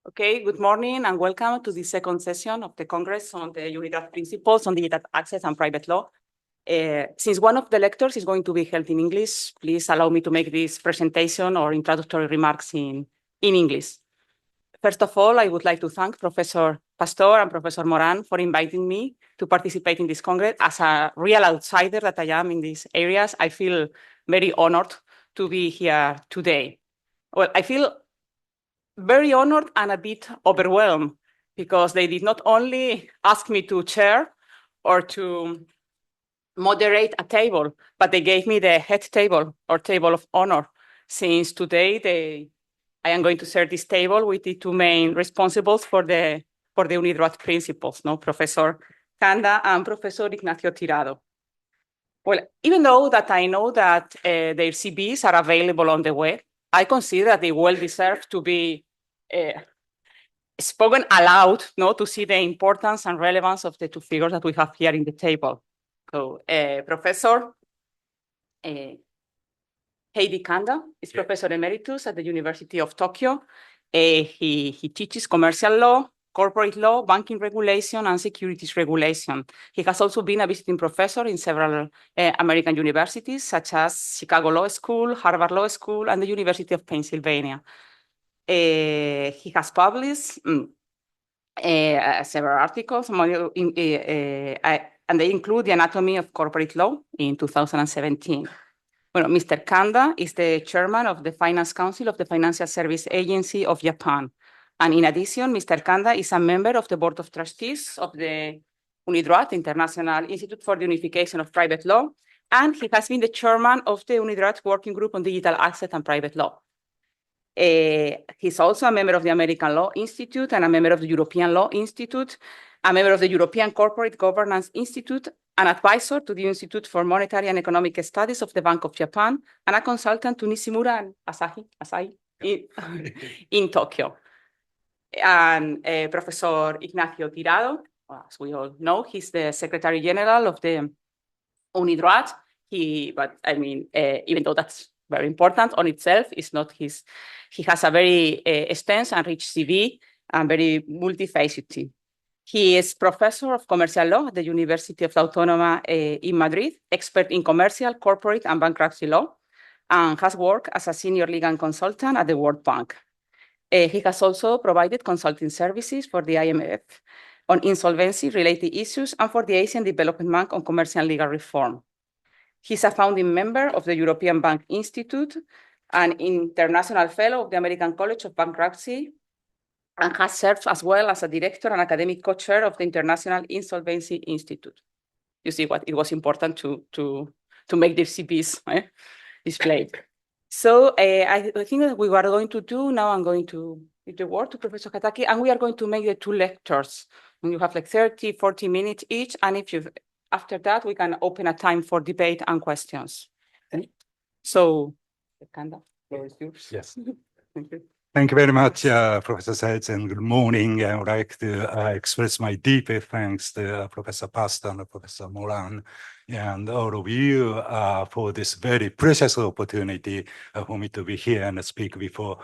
Okay, good morning and welcome to the second session of the Congress on the UNIDROIT principles on digital access and private law. Since one of the lectures is going to be held in English, please allow me to make this presentation or introductory remarks in English. First of all, I would like to thank Professor Pastor and Professor Moran for inviting me to participate in this Congress. As a real outsider that I am in these areas, I feel very honored to be here today. Well, I feel very honored and a bit overwhelmed because they did not only ask me to chair or to moderate a table, but they gave me the head table or table of honor. Since today, I am going to share this table with the two main responsibles for the UNIDROIT principles, Professor Kanda and Professor Ignacio Tirado. Well, even though that I know that their CVs are available on the web, I consider that they well deserve to be spoken aloud, to see the importance and relevance of the two figures that we have here in the table. So, Professor Hideki Kanda is Professor Emeritus at the University of Tokyo. He teaches commercial law, corporate law, banking regulation, and securities regulation. He has also been a visiting professor in several American universities, such as Chicago Law School, Harvard Law School, and the University of Pennsylvania. He has published several articles, and they include The Anatomy of Corporate Law in 2017. Well, Mr. Kanda is the chairman of the Finance Council of the Financial Service Agency of Japan. And in addition, Mr. Kanda is a member of the Board of Trustees of the UNIDROIT, International Institute for the Unification of Private Law, and he has been the chairman of the UNIDROIT Working Group on Digital Access and Private Law. He's also a member of the American Law Institute and a member of the European Law Institute, a member of the European Corporate Governance Institute, an advisor to the Institute for Monetary and Economic Studies of the Bank of Japan, and a consultant to Nishimura and Asahi in Tokyo. And Professor Ignacio Tirado, as we all know, he's the Secretary General of the UNIDROIT. Even though that's very important on itself, it's not his. He has a very extensive and rich CV and very multifaceted. He is professor of commercial law at the University of Autónoma in Madrid, expert in commercial, corporate, and bankruptcy law, and has worked as a senior legal consultant at the World Bank. He has also provided consulting services for the IMF on insolvency-related issues and for the Asian Development Bank on commercial and legal reform. He's a founding member of the European Bank Institute, an international fellow of the American College of Bankruptcy, and has served as well as a director and academic co-chair of the International Insolvency Institute. You see what it was important to make the CVs displayed. So I think that we are going to do now, I'm going to give the word to Professor Hideki, and we are going to make the two lectures. And you have like 30, 40 minutes each, and after that, we can open a time for debate and questions. Okay? So, Kanda, the floor is yours. Yes. Thank you. Thank you very much, Professor Seitz, and good morning. I would like to express my deepest thanks to Professor Pastor and Professor Moran and all of you for this very precious opportunity for me to be here and speak before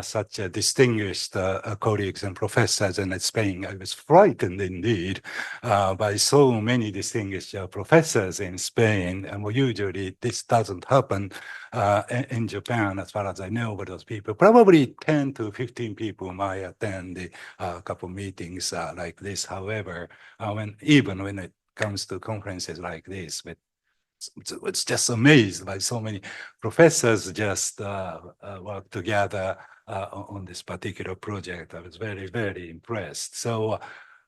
such distinguished colleagues and professors in Spain. I was frightened indeed by so many distinguished professors in Spain, and usually this doesn't happen in Japan, as far as I know, but those people, probably 10 to 15 people might attend a couple meetings like this. However, even when it comes to conferences like this, but it's just amazed by so many professors just work together on this particular project. I was very, very impressed. So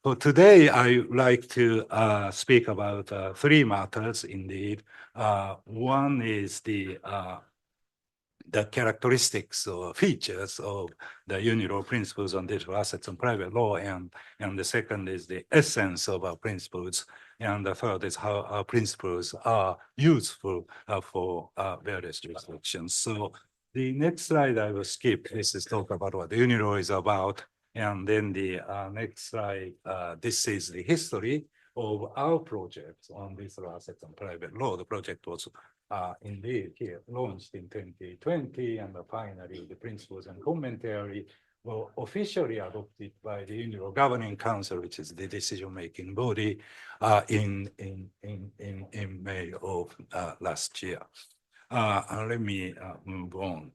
for today, I would like to speak about three matters indeed. One is the characteristics or features of the UNIDROIT principles on digital assets and private law, and the second is the essence of our principles, and the third is how our principles are useful for various jurisdictions. So the next slide I will skip. This is talk about what the UNIDROIT is about, and then the next slide, this is the history of our project on digital assets and private law. The project was indeed here launched in 2020, and finally the principles and commentary were officially adopted by the UNIDROIT Governing Council, which is the decision-making body, in May of last year. Let me move on.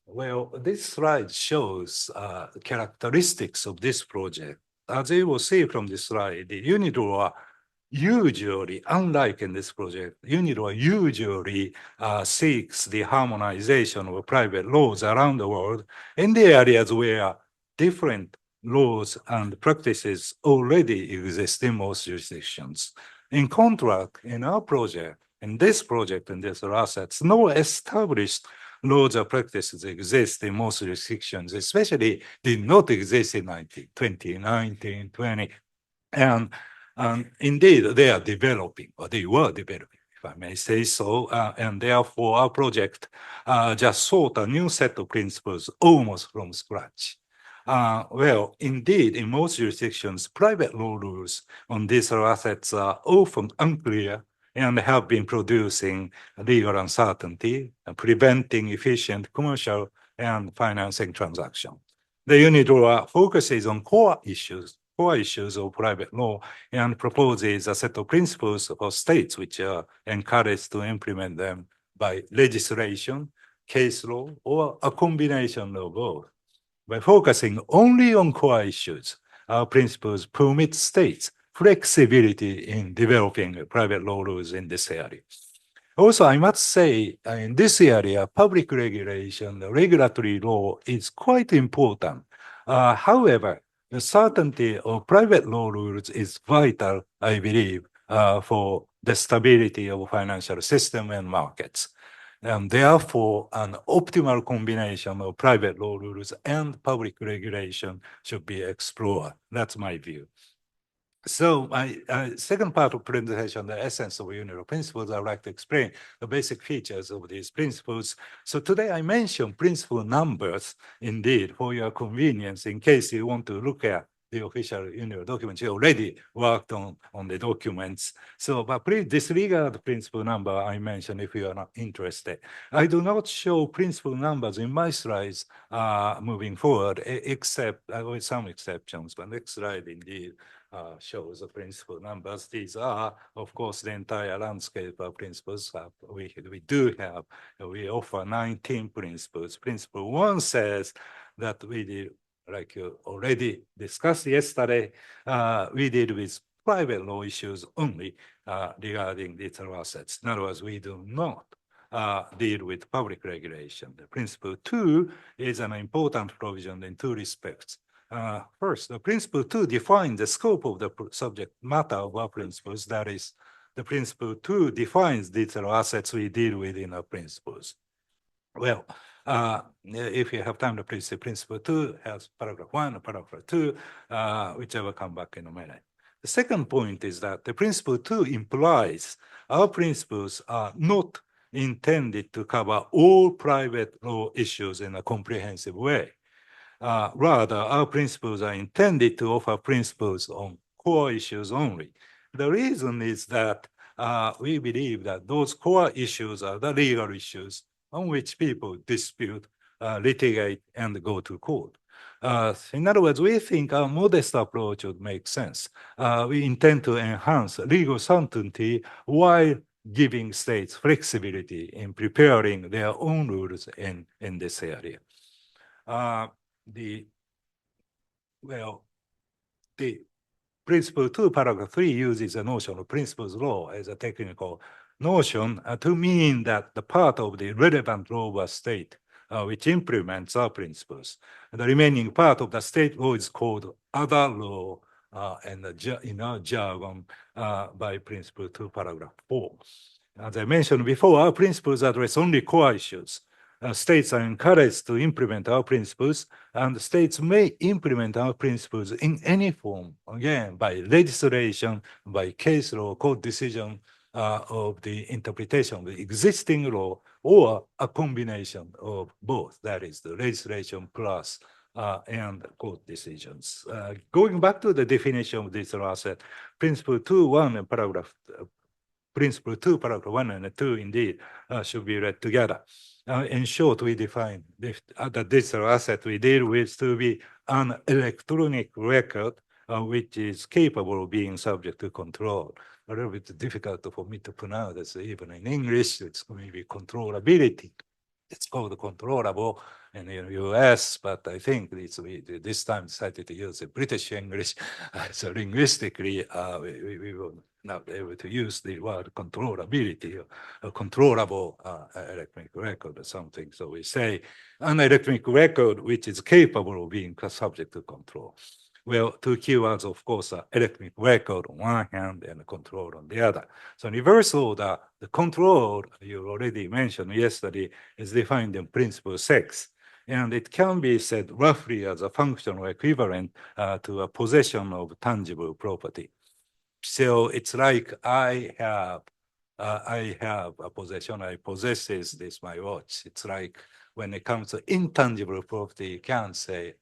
Well, this slide shows characteristics of this project. As you will see from this slide, the UNIDROIT usually, unlike in this project, UNIDROIT usually seeks the harmonization of private laws around the world in the areas where different laws and practices already exist in most jurisdictions. In contrast, in our project, in this project, and these assets, no established laws or practices exist in most jurisdictions, especially did not exist in 2019, 20. And indeed, they are developing, or they were developing, if I may say so. And therefore, our project just sought a new set of principles almost from scratch. Well, indeed, in most jurisdictions, private law rules on digital assets are often unclear and have been producing legal uncertainty and preventing efficient commercial and financing transactions. The UNIDROIT focuses on core issues of private law and proposes a set of principles for states which are encouraged to implement them by legislation, case law, or a combination of both. By focusing only on core issues, our principles permit states flexibility in developing private law rules in this area. Also, I must say, in this area, public regulation, the regulatory law is quite important. However, the certainty of private law rules is vital, I believe, for the stability of financial system and markets. And therefore, an optimal combination of private law rules and public regulation should be explored. That's my view. So my second part of presentation, the essence of UNIDROIT principles, I'd like to explain the basic features of these principles. So today I mentioned principle numbers, indeed, for your convenience, in case you want to look at the official UNIDROIT documents. You already worked on the documents. So, but please disregard the principle number I mentioned if you are not interested. I do not show principle numbers in my slides moving forward, except with some exceptions, but next slide indeed shows the principal numbers. These are, of course, the entire landscape of principles we do have. We offer 19 principles. Principle 1 says that we did, like you already discussed yesterday, we deal with private law issues only regarding digital assets. In other words, we do not deal with public regulation. The principle 2 is an important provision in two respects. First, the principle 2 defines the scope of the subject matter of our principles. That is, the principle 2 defines digital assets we deal with in our principles. Well, if you have time to please see principle 2 has paragraph 1 and paragraph 2, which I will come back in a minute. The second point is that the principle 2 implies our principles are not intended to cover all private law issues in a comprehensive way. Rather, our principles are intended to offer principles on core issues only. The reason is that we believe that those core issues are the legal issues on which people dispute, litigate, and go to court. In other words, we think a modest approach would make sense. We intend to enhance legal certainty while giving states flexibility in preparing their own rules in this area. The principle 2, paragraph 3 uses a notion of principles law as a technical notion to mean that the part of the relevant law of a state which implements our principles. The remaining part of the state law is called other law in our jargon by principle 2, paragraph 4. As I mentioned before, our principles address only core issues. States are encouraged to implement our principles, and states may implement our principles in any form, again, by legislation, by case law, court decision of the interpretation of the existing law, or a combination of both, that is, the legislation plus and court decisions. Going back to the definition of digital asset, principle 2, 1, and paragraph principle 2, paragraph 1 and 2, indeed, should be read together. In short, we define the digital asset we deal with to be an electronic record which is capable of being subject to control. A little bit difficult for me to pronounce, even in English, it's going to be controllability. It's called controllable in the US, but I think this time decided to use the British English. So linguistically, we will not be able to use the word controllability, or controllable electronic record or something. So we say an electronic record which is capable of being subject to control. Well, two keywords, of course, are electronic record on one hand and control on the other. So in reverse order, the control you already mentioned yesterday is defined in principle 6. And it can be said roughly as a functional equivalent to a possession of tangible property. So it's like I have a possession, I possess this, my watch. It's like when it comes to intangible property, you can't say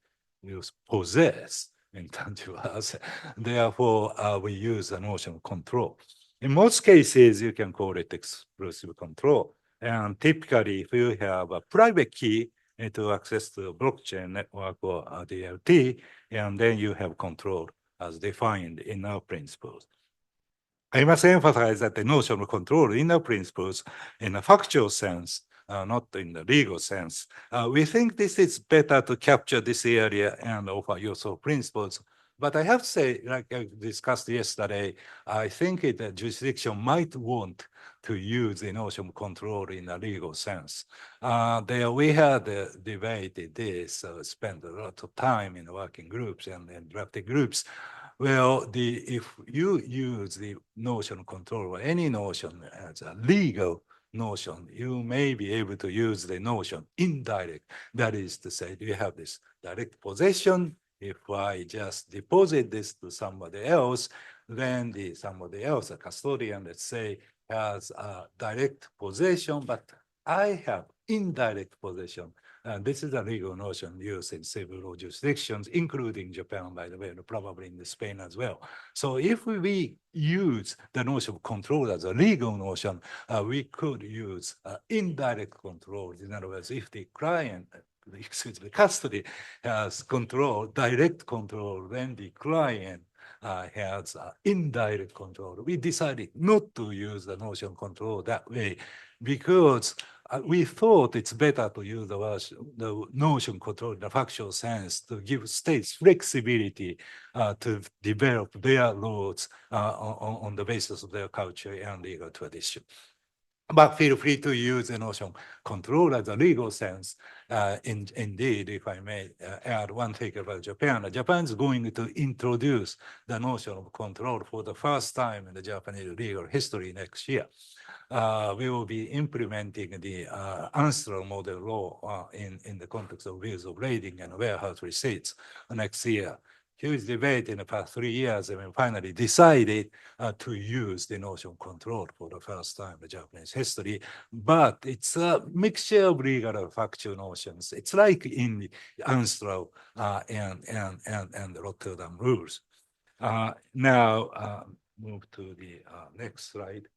you possess intangible asset. Therefore, we use the notion of control. In most cases, you can call it exclusive control. And typically, if you have a private key to access to a blockchain network or a DLT, and then you have control as defined in our principles. I must emphasize that the notion of control in our principles, in a factual sense, not in the legal sense, we think this is better to capture this area and offer useful principles. But I have to say, like I discussed yesterday, I think the jurisdiction might want to use the notion of control in a legal sense. There we had debated this, spent a lot of time in working groups and drafting groups. Well, if you use the notion of control or any notion as a legal notion, you may be able to use the notion indirect. That is to say, do you have this direct possession? If I just deposit this to somebody else, then somebody else, a custodian, let's say, has a direct possession, but I have indirect possession. And this is a legal notion used in several jurisdictions, including Japan, by the way, and probably in Spain as well. So if we use the notion of control as a legal notion, we could use indirect control. In other words, if the client, the custody has control, direct control, then the client has indirect control. We decided not to use the notion of control that way because we thought it's better to use the notion control in the factual sense to give states flexibility to develop their laws on the basis of their culture and legal tradition. But feel free to use the notion control as a legal sense. Indeed, if I may add one thing about Japan, Japan is going to introduce the notion of control for the first time in the Japanese legal history next year. We will be implementing the ancestral model law in the context of bills of lading and warehouse receipts next year. Huge debate in the past 3 years, and we finally decided to use the notion of control for the first time in Japanese history. But it's a mixture of legal and factual notions. It's like in the ancestral and Rotterdam rules. Now, move to the next slide.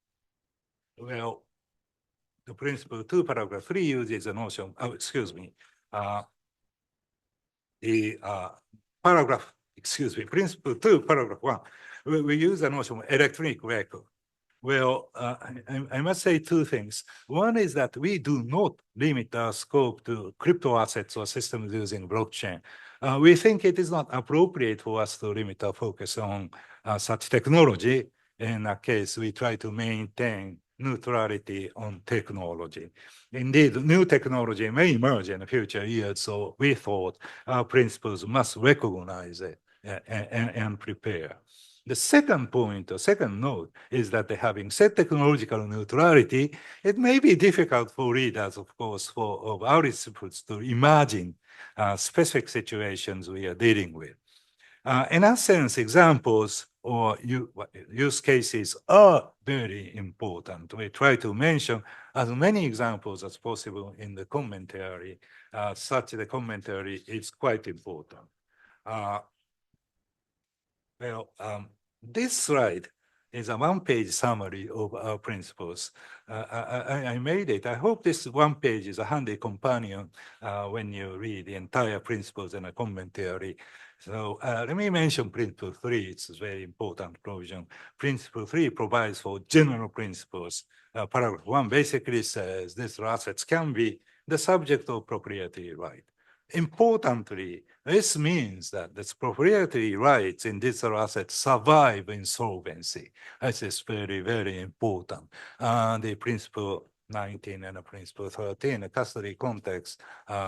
Well, the principle 2, paragraph 3 uses the notion, principle 2, paragraph 1, we use the notion of electronic record. Well, I must say two things. One is that we do not limit our scope to crypto assets or systems using blockchain. We think it is not appropriate for us to limit our focus on such technology. In that case, we try to maintain neutrality on technology. Indeed, new technology may emerge in the future years, so we thought our principles must recognize it and prepare. The second point, or second note, is that having said technological neutrality, it may be difficult for readers, of course, of our disciplines to imagine specific situations we are dealing with. In that sense, examples or use cases are very important. We try to mention as many examples as possible in the commentary, such the commentary is quite important. This slide is a one-page summary of our principles. I made it. I hope this one page is a handy companion when you read the entire principles and a commentary. So let me mention principle 3. It's a very important provision. Principle 3 provides for general principles. Paragraph 1 basically says digital assets can be the subject of proprietary right. Importantly, this means that the proprietary rights in digital assets survive insolvency. This is very, very important. The principle 19 and the principle 13, the custody context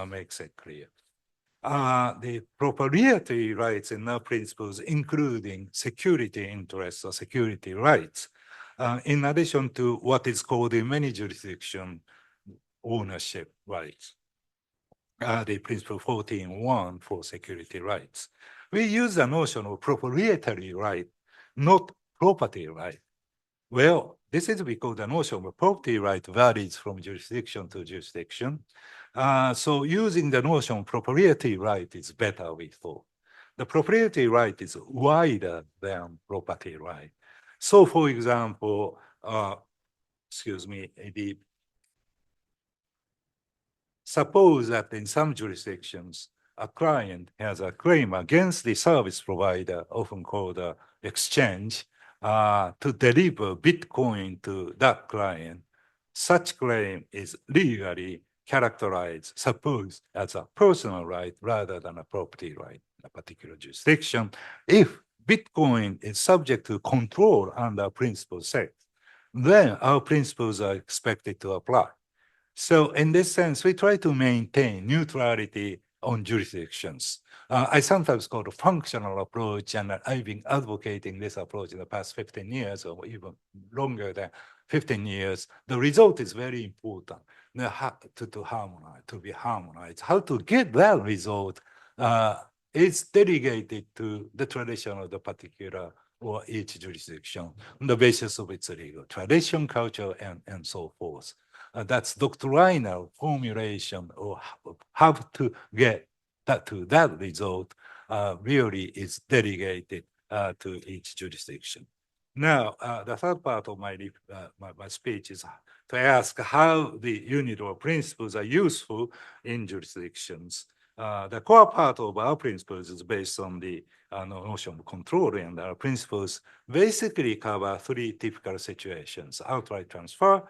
makes it clear. The proprietary rights in our principles, including security interests or security rights, in addition to what is called in many jurisdictions, ownership rights. The principle 14.1 for security rights. We use the notion of proprietary right, not property right. Well, this is because the notion of property right varies from jurisdiction to jurisdiction. So using the notion of proprietary right is better, we thought. The proprietary right is wider than property right. So for example, suppose that in some jurisdictions, a client has a claim against the service provider, often called an exchange, to deliver Bitcoin to that client. Such claim is legally characterized, suppose, as a personal right rather than a property right in a particular jurisdiction, if Bitcoin is subject to control under Principle 6, then our principles are expected to apply. So in this sense, we try to maintain neutrality on jurisdictions. I sometimes call it a functional approach, and I've been advocating this approach in the past 15 years or even longer than 15 years. The result is very important to harmonize, to be harmonized. How to get that result is delegated to the tradition of the particular or each jurisdiction on the basis of its legal tradition, culture, and so forth. That's doctrinal formulation or how to get to that result really is delegated to each jurisdiction. Now, the third part of my speech is to ask how the UNIDROIT principles are useful in jurisdictions. The core part of our principles is based on the notion of control, and our principles basically cover three typical situations: outright transfer,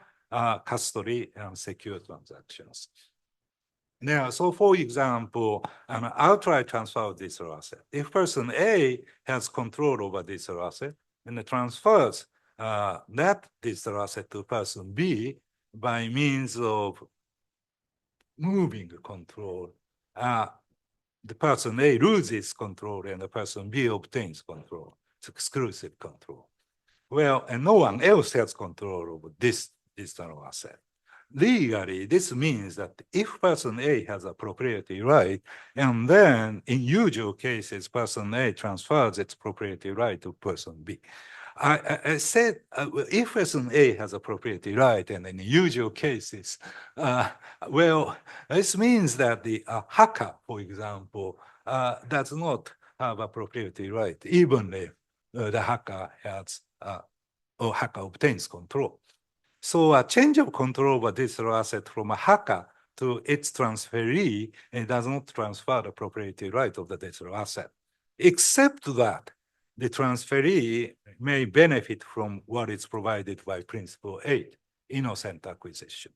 custody, and secure transactions. Now, so for example, an outright transfer of digital asset. If person A has control over digital asset and transfers that digital asset to person B by means of moving control, the person A loses control and the person B obtains control. It's exclusive control. Well, and no one else has control over this digital asset. Legally, this means that if person A has a proprietary right, and then in usual cases, person A transfers its proprietary right to person B. I said, if person A has a proprietary right, and in usual cases, well, this means that the hacker, for example, does not have a proprietary right, even if the hacker has or hacker obtains control. So a change of control over digital asset from a hacker to its transferee, it does not transfer the proprietary right of the digital asset, except that the transferee may benefit from what is provided by Principle 8, innocent acquisition.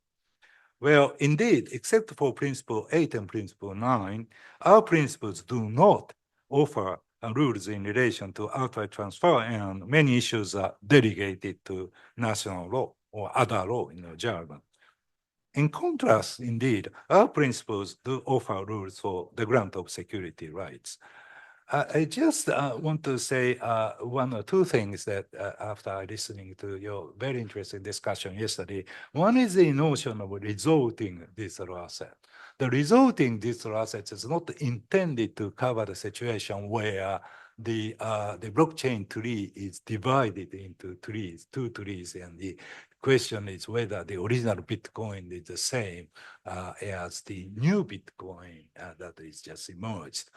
Well, indeed, except for Principle 8 and Principle 9, our principles do not offer rules in relation to outright transfer, and many issues are delegated to national law or other law in the jargon. In contrast, indeed, our principles do offer rules for the grant of security rights. I just want to say one or two things that after listening to your very interesting discussion yesterday. One is the notion of resulting digital asset. The resulting digital assets is not intended to cover the situation where the blockchain tree is divided into trees, two trees, and the question is whether the original Bitcoin is the same as the new Bitcoin that is just emerged.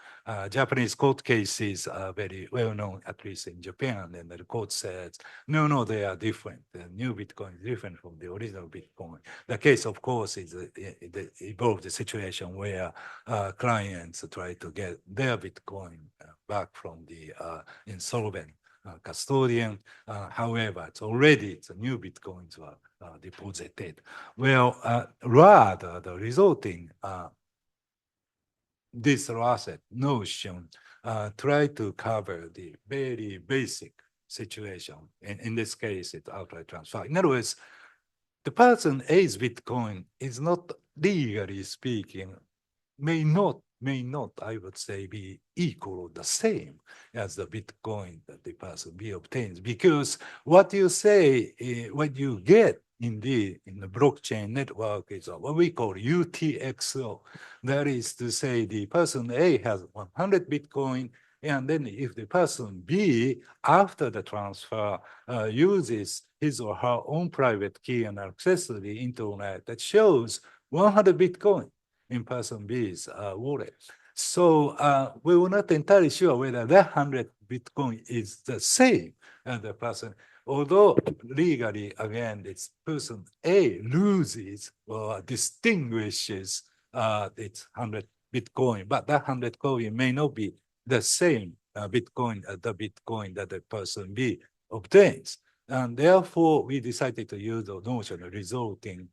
Japanese court cases are very well known, at least in Japan, and the court says, no, they are different. The new Bitcoin is different from the original Bitcoin. The case, of course, is the evolved situation where clients try to get their Bitcoin back from the insolvent custodian. However, it's a new Bitcoins were deposited. Well, rather the resulting digital asset notion try to cover the very basic situation. In this case, it's outright transfer. In other words, the person A's Bitcoin is not, legally speaking, may not, I would say, be equal or the same as the Bitcoin that the person B obtains. Because what you say, what you get in the blockchain network is what we call UTXO. That is to say, the person A has 100 Bitcoin, and then if the person B, after the transfer, uses his or her own private key and accesses the internet, that shows 100 Bitcoin in person B's wallet. So we were not entirely sure whether that 100 Bitcoin is the same as the person, although legally, again, it's person A loses or distinguishes its 100 Bitcoin, but that 100 coin may not be the same Bitcoin as the Bitcoin that the person B obtains. And therefore, we decided to use the notion of resulting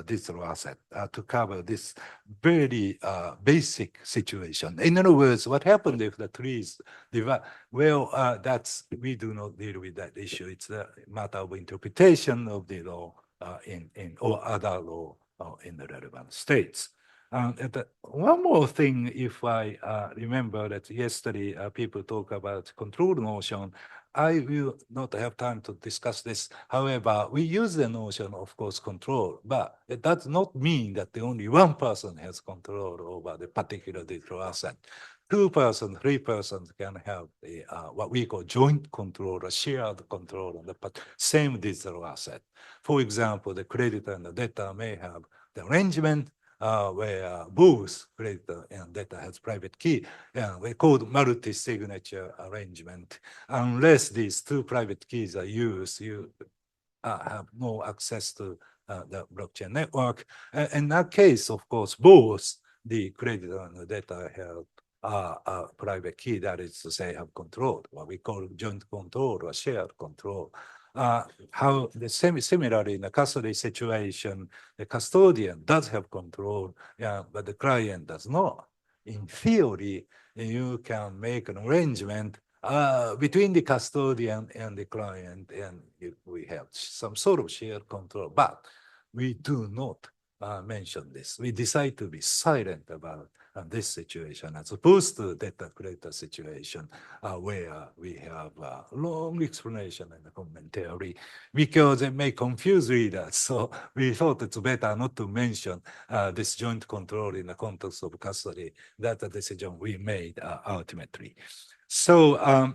digital asset to cover this very basic situation. In other words, what happened if the trees divide? Well, we do not deal with that issue. It's a matter of interpretation of the law or other law in the relevant states. One more thing, if I remember that yesterday people talk about control notion, I will not have time to discuss this. However, we use the notion, of course, control, but it does not mean that the only one person has control over the particular digital asset. 2 persons, 3 persons can have the, what we call joint control or shared control on the same digital asset. For example, the creditor and the debtor may have the arrangement where both creditor and debtor has private key. Yeah, we call it multi-signature arrangement. Unless these 2 private keys are used, you have no access to the blockchain network. In that case, of course, both the creditor and the debtor have a private key, that is to say, have control, what we call joint control or shared control. Similarly, in the custody situation, the custodian does have control, but the client does not. In theory, you can make an arrangement between the custodian and the client, and we have some sort of shared control, but we do not mention this. We decide to be silent about this situation as opposed to debtor creditor situation where we have a long explanation and a commentary because it may confuse readers. So we thought it's better not to mention this joint control in the context of custody. That's a decision we made ultimately. So, now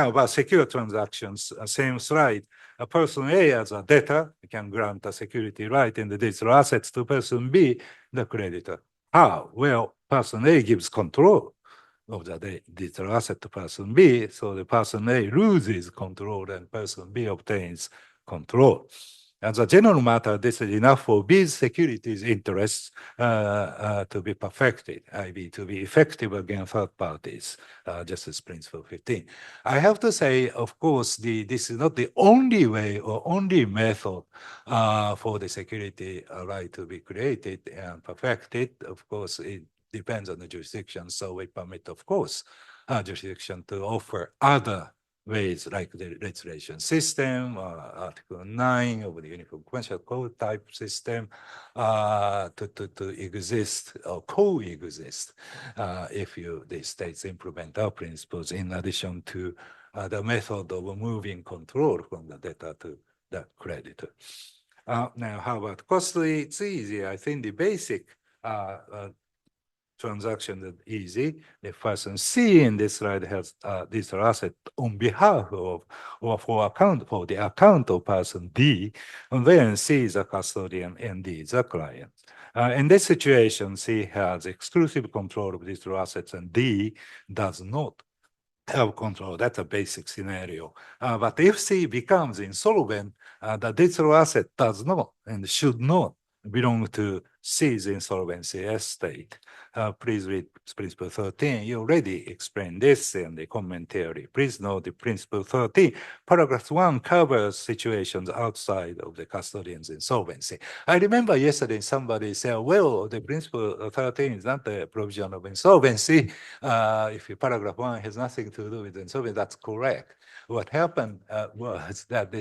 about secure transactions, same slide. A person A as a debtor can grant a security right in the digital assets to person B, the creditor. How? Well, person A gives control of the digital asset to person B, so the person A loses control and person B obtains control. As a general matter, this is enough for B's securities interests to be perfected, i.e. to be effective against third parties, Justice Principle 15. I have to say, of course, this is not the only way or only method for the security right to be created and perfected. Of course, it depends on the jurisdiction, so we permit, of course, jurisdiction to offer other ways like the registration system, Article 9 of the Uniform Commercial Code type system to exist or coexist if the states implement our principles in addition to the method of moving control from the debtor to the creditor. Now, how about costly? It's easy. I think the basic transaction is easy. The person C in this slide has digital asset on behalf of or for the account of person D, and then C is a custodian and D is a client. In this situation, C has exclusive control of digital assets and D does not have control. That's a basic scenario. But if C becomes insolvent, the digital asset does not and should not belong to C's insolvency estate. Please read Principle 13. You already explained this in the commentary. Please note the Principle 13. Paragraph 1 covers situations outside of the custodian's insolvency. I remember yesterday somebody said, well, the Principle 13 is not the provision of insolvency. If paragraph 1 has nothing to do with insolvency, that's correct. What happened was that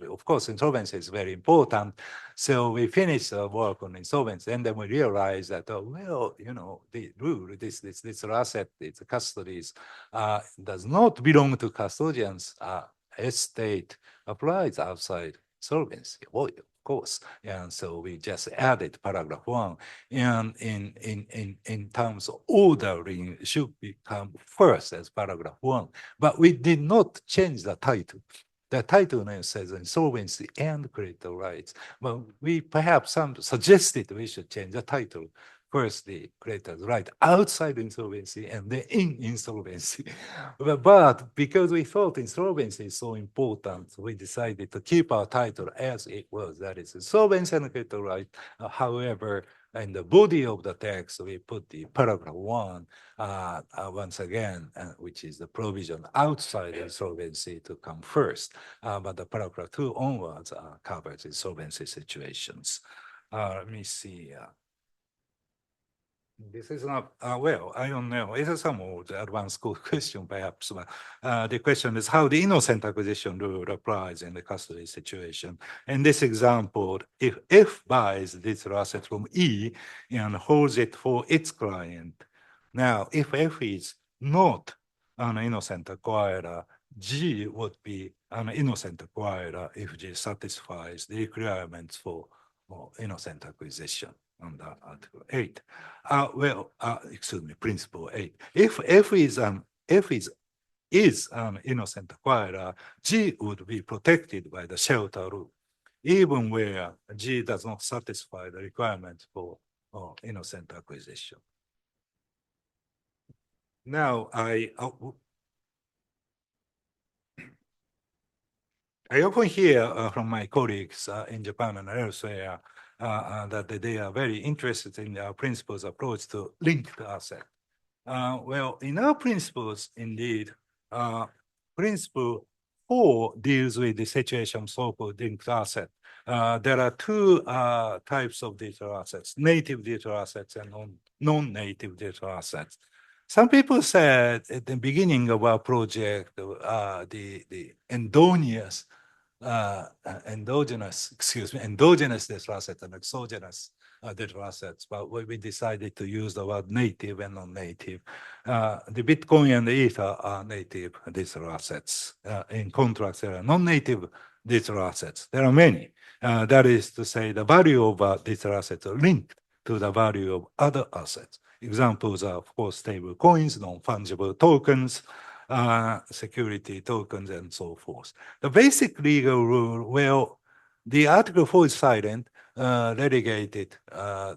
of course, insolvency is very important. So we finished work on insolvency, and then we realized that, well, you know, the rule, this asset, its custodies, does not belong to custodians. Estate applies outside solvency. Well, of course, and so we just added paragraph 1, and in terms of ordering, it should become first as paragraph 1, but we did not change the title. The title name says insolvency and creditor rights, but we perhaps suggested we should change the title. First, the creditor's right outside insolvency and then in insolvency. But because we thought insolvency is so important, we decided to keep our title as it was, that is insolvency and creditor right. However, in the body of the text, we put the paragraph 1 once again, which is the provision outside insolvency to come first. But the paragraph 2 onwards covers insolvency situations. Let me see. This is not, well, I don't know. It is some old advanced question, perhaps. But the question is how the innocent acquisition rule applies in the custody situation. In this example, if F buys digital asset from E and holds it for its client, now, if F is not an innocent acquirer, G would be an innocent acquirer if G satisfies the requirements for innocent acquisition under Article 8. Excuse me, Principle 8. If F is an innocent acquirer, G would be protected by the shelter rule, even where G does not satisfy the requirements for innocent acquisition. Now, I often hear from my colleagues in Japan and elsewhere that they are very interested in our principles approach to linked asset. Well, in our principles, indeed, principle 4 deals with the situation so-called linked asset. There are two types of digital assets, native digital assets and non-native digital assets. Some people said at the beginning of our project, the endogenous digital assets and exogenous digital assets, but we decided to use the word native and non-native. The Bitcoin and the Ether are native digital assets. In contrast, there are non-native digital assets. There are many. That is to say, the value of digital assets are linked to the value of other assets. Examples are, of course, stable coins, non-fungible tokens, security tokens, and so forth. The basic legal rule, well, the Article 4 is silent, delegated the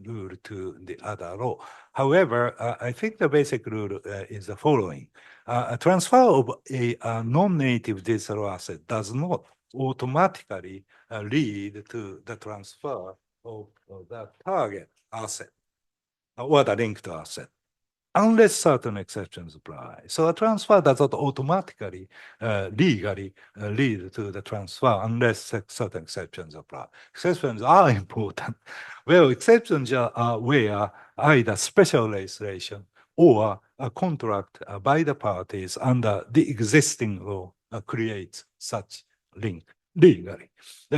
rule to the other law. However, I think the basic rule is the following. A transfer of a non-native digital asset does not automatically lead to the transfer of the target asset or the linked asset, unless certain exceptions apply. So a transfer does not automatically, legally lead to the transfer unless certain exceptions apply. Exceptions are important. Well, exceptions are where either special legislation or a contract by the parties under the existing law creates such link legally.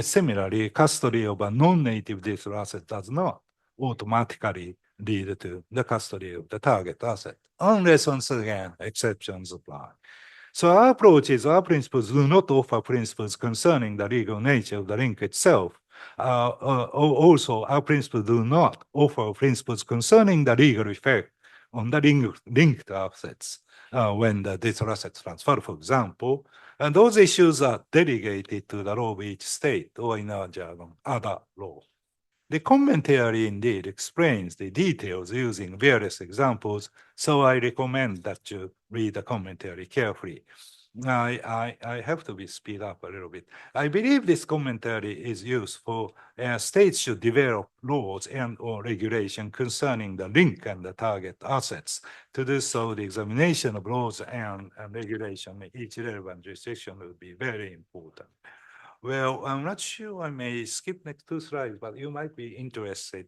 Similarly, custody of a non-native digital asset does not automatically lead to the custody of the target asset, unless, once again, exceptions apply. So our approach is our principles do not offer principles concerning the legal nature of the link itself, Also, our principles do not offer principles concerning the legal effect on the linked assets when the digital assets transfer, for example. And those issues are delegated to the law of each state, or in our jargon, other law. The commentary indeed explains the details using various examples, so I recommend that you read the commentary carefully. I have to be speed up a little bit. I believe this commentary is useful. States should develop laws and or regulation concerning the link and the target assets. To do so, the examination of laws and regulation in each relevant jurisdiction will be very important. Well, I'm not sure I may skip next 2 slides, but you might be interested.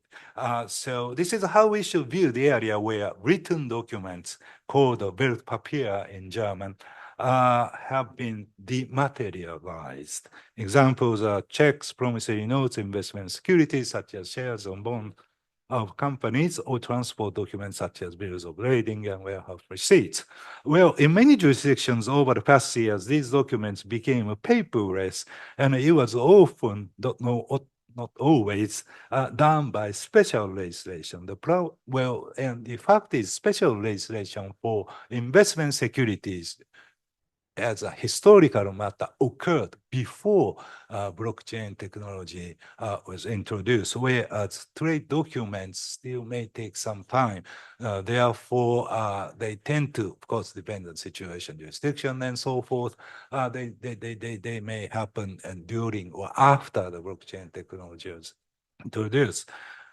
So this is how we should view the area where written documents called Wertpapier in German have been dematerialized. Examples are checks, promissory notes, investment securities such as shares on bond of companies, or transport documents such as bills of lading and warehouse receipts. Well, in many jurisdictions over the past years, these documents became paperless, and it was often, not always, done by special legislation. And the fact is, special legislation for investment securities as a historical matter occurred before blockchain technology was introduced, whereas trade documents still may take some time. Therefore, they tend to, of course, depend on situation, jurisdiction, and so forth. They may happen during or after the blockchain technology was introduced.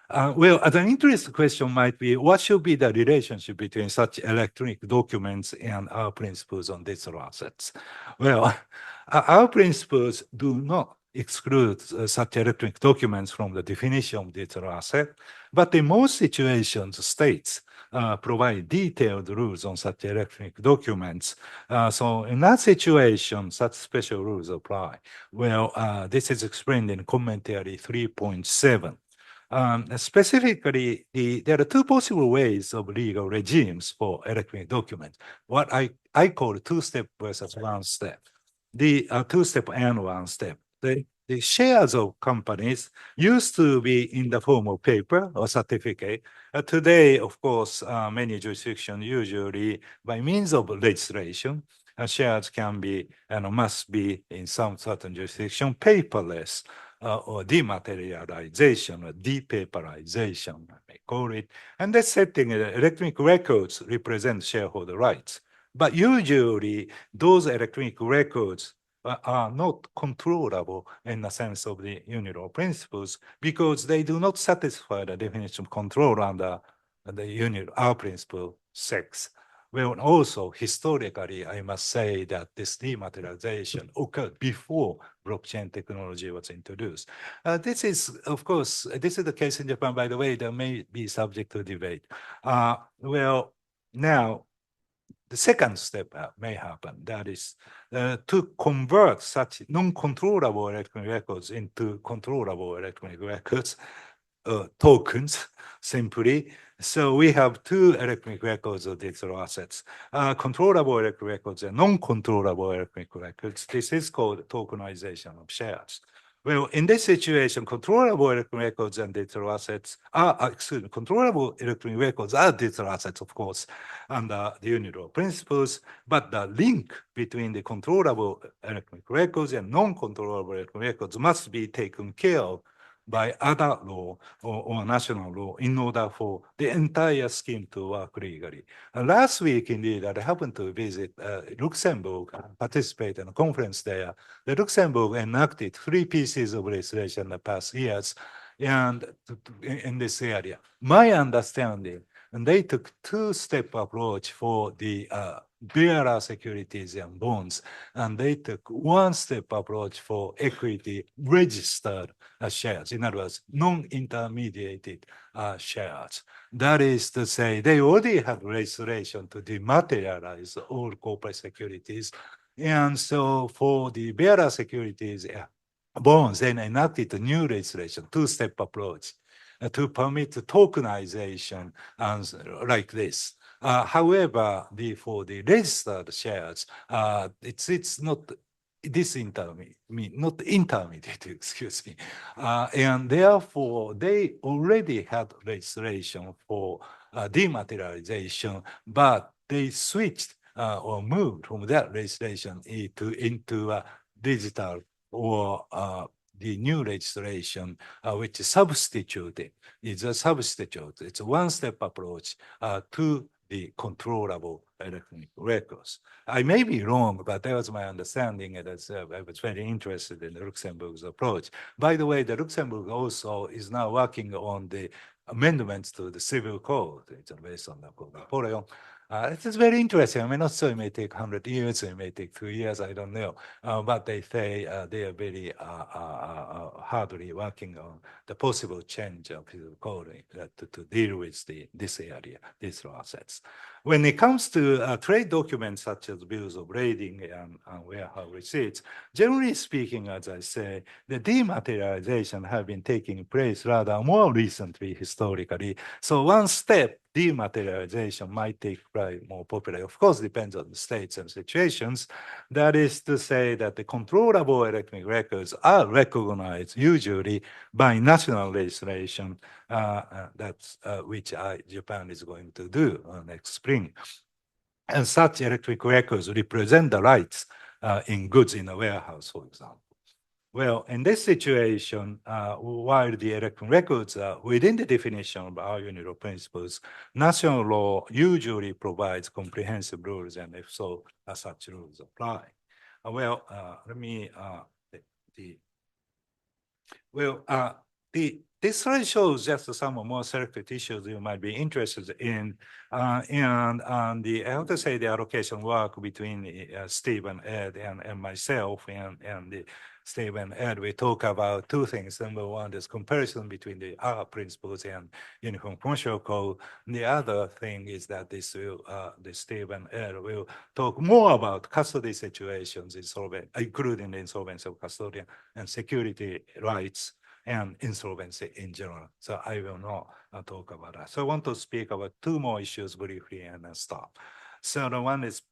Well, an interesting question might be, what should be the relationship between such electronic documents and our principles on digital assets? Well, our principles do not exclude such electronic documents from the definition of digital asset, but in most situations, states provide detailed rules on such electronic documents. So in that situation, such special rules apply. Well, this is explained in commentary 3.7. Specifically, there are 2 possible ways of legal regimes for electronic documents. What I call 2-step versus 1-step. The 2-step and 1-step. The shares of companies used to be in the form of paper or certificate. Today, of course, many jurisdictions usually by means of legislation, shares can be and must be in some certain jurisdiction paperless. Or dematerialization, or depaperization, I may call it. And that setting, electronic records represent shareholder rights. But usually, those electronic records are not controllable in the sense of the UNIDROIT principles because they do not satisfy the definition of control under the our principle 6. Well, also historically, I must say that this dematerialization occurred before blockchain technology was introduced. This is, of course, this is the case in Japan, by the way, that may be subject to debate. Well, now, the second step may happen, that is to convert such non-controllable electronic records into controllable electronic records, tokens, simply. So we have 2 electronic records of digital assets, controllable electronic records and non-controllable electronic records. This is called tokenization of shares. Well, in this situation, controllable electronic records and digital assets are, controllable electronic records are digital assets, of course, under the UNIDROIT principles, but the link between the controllable electronic records and non-controllable electronic records must be taken care of by other law or national law in order for the entire scheme to work legally. Last week, indeed, I happened to visit Luxembourg and participate in a conference there. The Luxembourg enacted 3 pieces of legislation in the past years and in this area. My understanding, and they took 2-step approach for the bearer securities and bonds, and they took 1-step approach for equity registered shares, in other words, non-intermediated shares. That is to say, they already have legislation to dematerialize all corporate securities. And so for the bearer securities, bonds, then enacted a new legislation, 2-step approach to permit tokenization like this. However, for the registered shares, it's not not intermediate, excuse me. And therefore, they already had legislation for dematerialization, but they switched or moved from that legislation into digital or the new legislation, which is substituted. It's a substitute. It's a one-step approach to the controllable electronic records. I may be wrong, but that was my understanding. And I was very interested in Luxembourg's approach. By the way, the Luxembourg also is now working on the amendments to the civil code. It's based on the Code of Napoleon. It is very interesting. I mean, not so it may take 100 years, it may take 2 years, I don't know. But they say they are very hardly working on the possible change of the code to deal with this area, these assets. When it comes to trade documents such as bills of lading and warehouse receipts, generally speaking, as I say, the dematerialization have been taking place rather more recently historically. So one step, dematerialization might take place more popular. Of course, depends on the states and situations. That is to say that the controllable electronic records are recognized usually by national legislation, that's which Japan is going to do next spring. And such electronic records represent the rights in goods in a warehouse, for example. Well, in this situation, while the electronic records are within the definition of our UNIDROIT principles, national law usually provides comprehensive rules, and if so, such rules apply. This slide shows just some more selected issues you might be interested in. And I have to say the allocation work between Steve and Ed and myself and Steve and Ed, we talk about two things. Number one is comparison between our principles and Uniform Commercial Code. And the other thing is that the Steve and Ed will talk more about custody situations, including the insolvency of custodian and security rights and insolvency in general. So I will not talk about that. So I want to speak about two more issues briefly and then stop. So the one is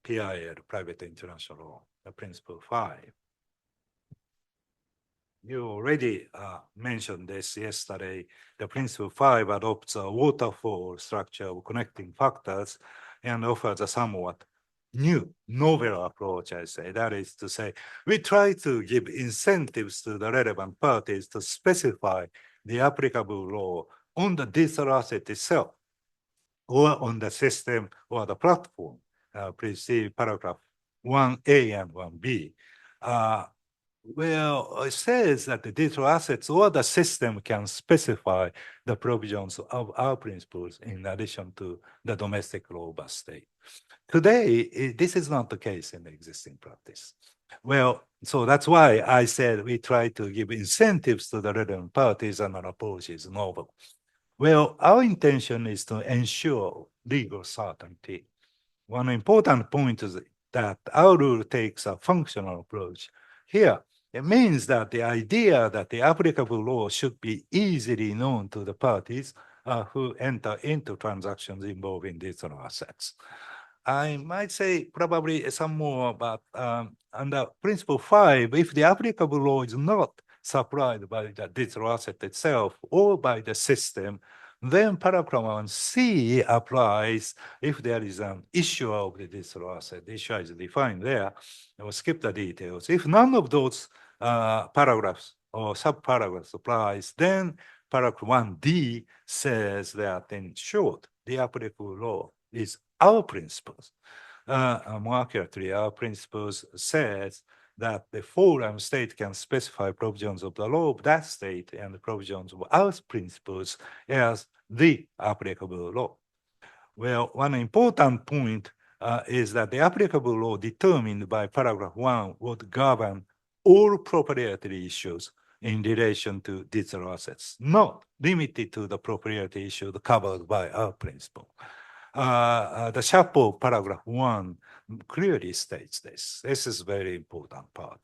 PIL, Private International Law, Principle 5. You already mentioned this yesterday. The Principle 5 adopts a waterfall structure of connecting factors and offers a somewhat new, novel approach, I say. That is to say, we try to give incentives to the relevant parties to specify the applicable law on the digital asset itself or on the system or the platform. Please see paragraph 1A and 1B. Well, it says that the digital assets or the system can specify the provisions of our principles in addition to the domestic law of the state. Today, this is not the case in the existing practice. Well, so that's why I said we try to give incentives to the relevant parties and our approach is novel. Well, our intention is to ensure legal certainty. One important point is that our rule takes a functional approach. Here, it means that the idea that the applicable law should be easily known to the parties who enter into transactions involving digital assets. I might say probably some more, but under Principle 5, if the applicable law is not supplied by the digital asset itself or by the system, then paragraph 1C applies if there is an issue of the digital asset. The issue is defined there. I will skip the details. If none of those paragraphs or subparagraphs applies, then paragraph 1D says that in short, the applicable law is our principles. More accurately, our principles says that the foreign state can specify provisions of the law of that state and the provisions of our principles as the applicable law. Well, one important point is that the applicable law determined by paragraph 1 would govern all proprietary issues in relation to digital assets, not limited to the proprietary issues covered by our principle. The chapeau paragraph 1 clearly states this. This is a very important part.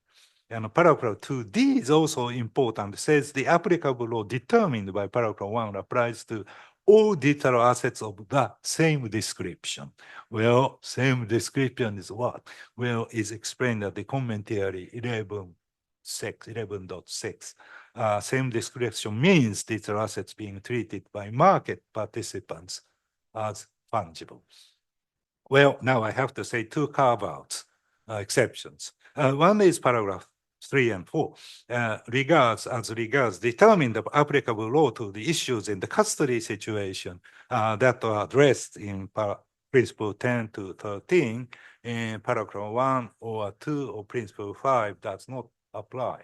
And paragraph 2D is also important. It says the applicable law determined by paragraph 1 applies to all digital assets of the same description. Well, same description is what? Well, is explained at the commentary 11.6. Same description means digital assets being treated by market participants as fungible. Well, now I have to say two carve-outs, exceptions. One is paragraph 3 and 4, regards determine the applicable law to the issues in the custody situation that are addressed in principle 10 to 13, in paragraph 1 or 2 or principle 5 does not apply.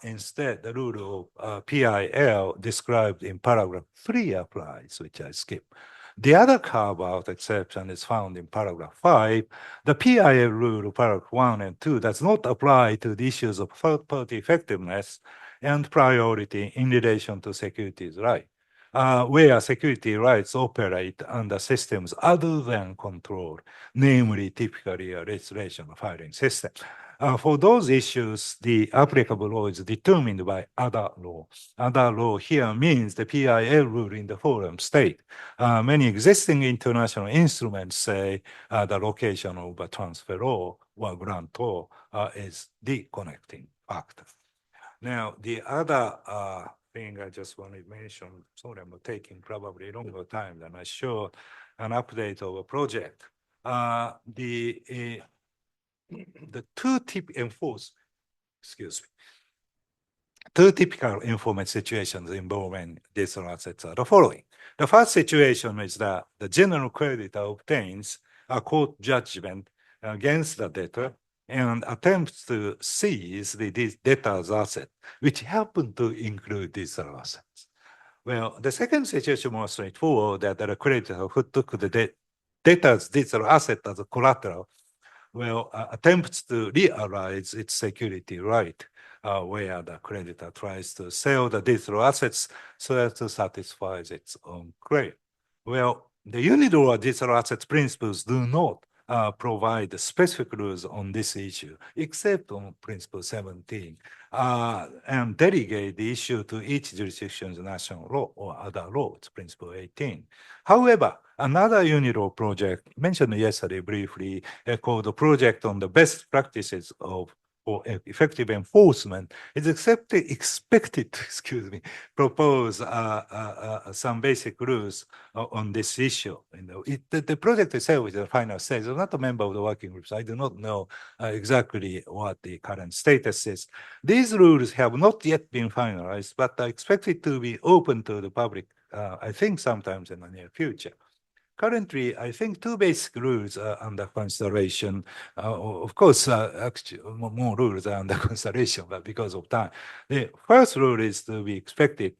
Instead, the rule of PIL described in paragraph 3 applies, which I skip. The other carve-out exception is found in paragraph 5. The PIL rule, paragraph 1 and 2, does not apply to the issues of third-party effectiveness and priority in relation to securities rights, where security rights operate under systems other than control, namely typically a registration filing system. For those issues, the applicable law is determined by other law. Other law here means the PIL rule in the forum state. Many existing international instruments say the location of a transfer law or grantor is the connecting factor. Now, the other thing I just want to mention, sorry, I'm taking probably longer time than I should, an update of a project. The two typical enforcement situations involving digital assets are the following. The first situation is that the general creditor obtains a court judgment against the debtor and attempts to seize the debtor's asset, which happen to include digital assets. Well, the second situation more straightforward, that the creditor who took the debtor's digital asset as a collateral, well, attempts to realize its security right, where the creditor tries to sell the digital assets so as to satisfy its own claim. Well, the UNIDROIT digital assets principles do not provide specific rules on this issue, except on Principle 17, and delegate the issue to each jurisdiction's national law or other laws, Principle 18. However, another UNIDROIT project mentioned yesterday briefly, called the Project on the Best Practices of for effective enforcement, is expected to, propose some basic rules on this issue. The project itself is the final stage. I'm not a member of the working group, so I do not know exactly what the current status is. These rules have not yet been finalized, but are expected to be open to the public, I think sometimes in the near future. Currently, I think two basic rules are under consideration. Of course, actually, more rules are under consideration, but because of time. The first rule is to be expected,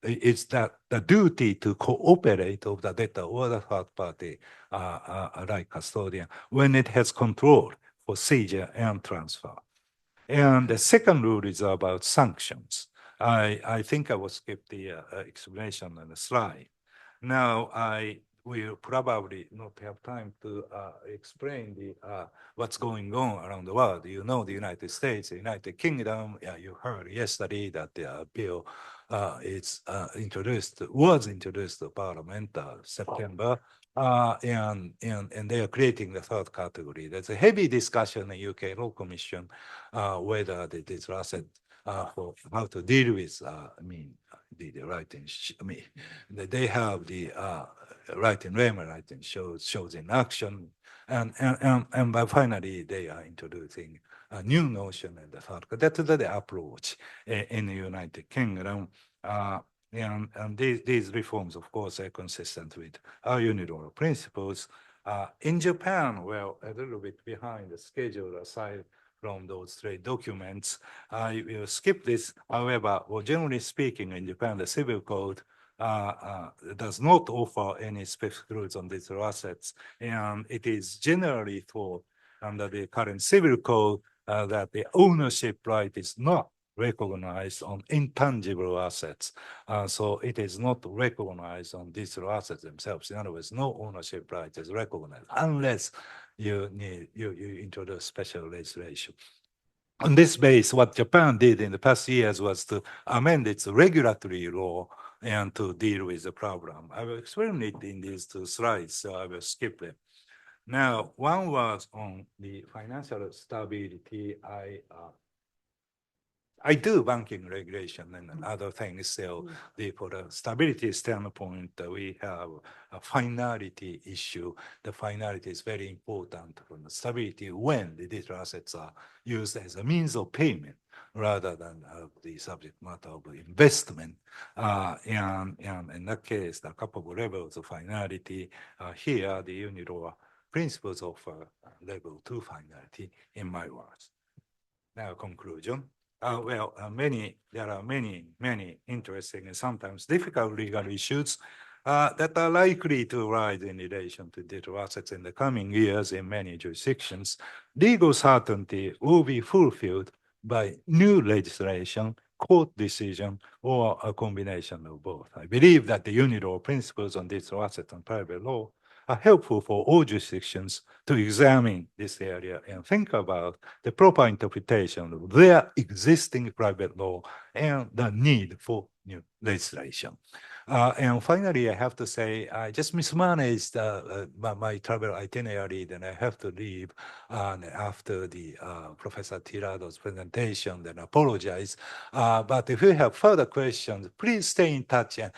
is that the duty to cooperate of the debtor or the third party, like custodian, when it has control for seizure and transfer. And the second rule is about sanctions. I think I will skip the explanation on the slide. Now, I will probably not have time to explain what's going on around the world. You know, the United States, the United Kingdom, you heard yesterday that the bill was introduced to Parliament September, and they are creating the third category. There's a heavy discussion in the UK Law Commission whether this asset for how to deal with, the writing, they have the writing remedy, writing shows in action, and finally they are introducing a new notion in the third. That's the approach in the United Kingdom. And these reforms, of course, are consistent with our UNIDROIT principles. In Japan, well, a little bit behind the schedule aside from those three documents. I will skip this. However, well, generally speaking, in Japan, the civil code does not offer any specific rules on digital assets. And it is generally thought under the current civil code that the ownership right is not recognized on intangible assets. So it is not recognized on digital assets themselves. In other words, no ownership right is recognized unless you introduce special legislation. On this base, what Japan did in the past years was to amend its regulatory law and to deal with the problem. I will explain it in these two slides, so I will skip them. Now, one was on the financial stability. I do banking regulation and other things. So for the stability standpoint, we have a finality issue. The finality is very important for the stability when the digital assets are used as a means of payment rather than the subject matter of investment. And in that case, the couple of levels of finality here, the UNIDROIT principles of level 2 finality in my words. Now, conclusion. There are many interesting and sometimes difficult legal issues that are likely to arise in relation to digital assets in the coming years in many jurisdictions. Legal certainty will be fulfilled by new legislation, court decision, or a combination of both. I believe that the UNIDROIT principles on digital assets and private law are helpful for all jurisdictions to examine this area and think about the proper interpretation of their existing private law and the need for new legislation. And finally, I have to say, I just mismanaged my travel itinerary, then I have to leave after the Professor Tirado's presentation, then apologize. But if you have further questions, please stay in touch. And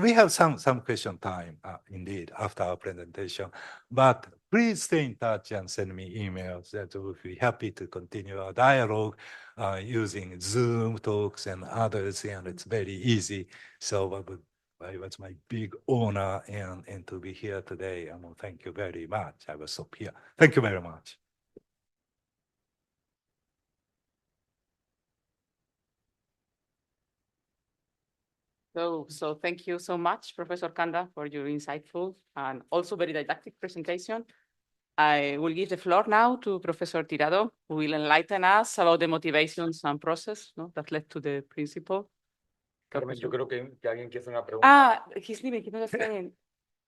we have some question time, indeed, after our presentation. But please stay in touch and send me emails. That we'll be happy to continue our dialogue using Zoom talks and others, and it's very easy. So it was my big honor and to be here today. And thank you very much. I will stop here. Thank you very much. So thank you so much, Professor Kanda, for your insightful and also very didactic presentation. I will give the floor now to Professor Tirado, who will enlighten us about the motivations and process that led to the principle. Carmen, yo creo que alguien quiere hacer una pregunta. He's leaving. He's not staying.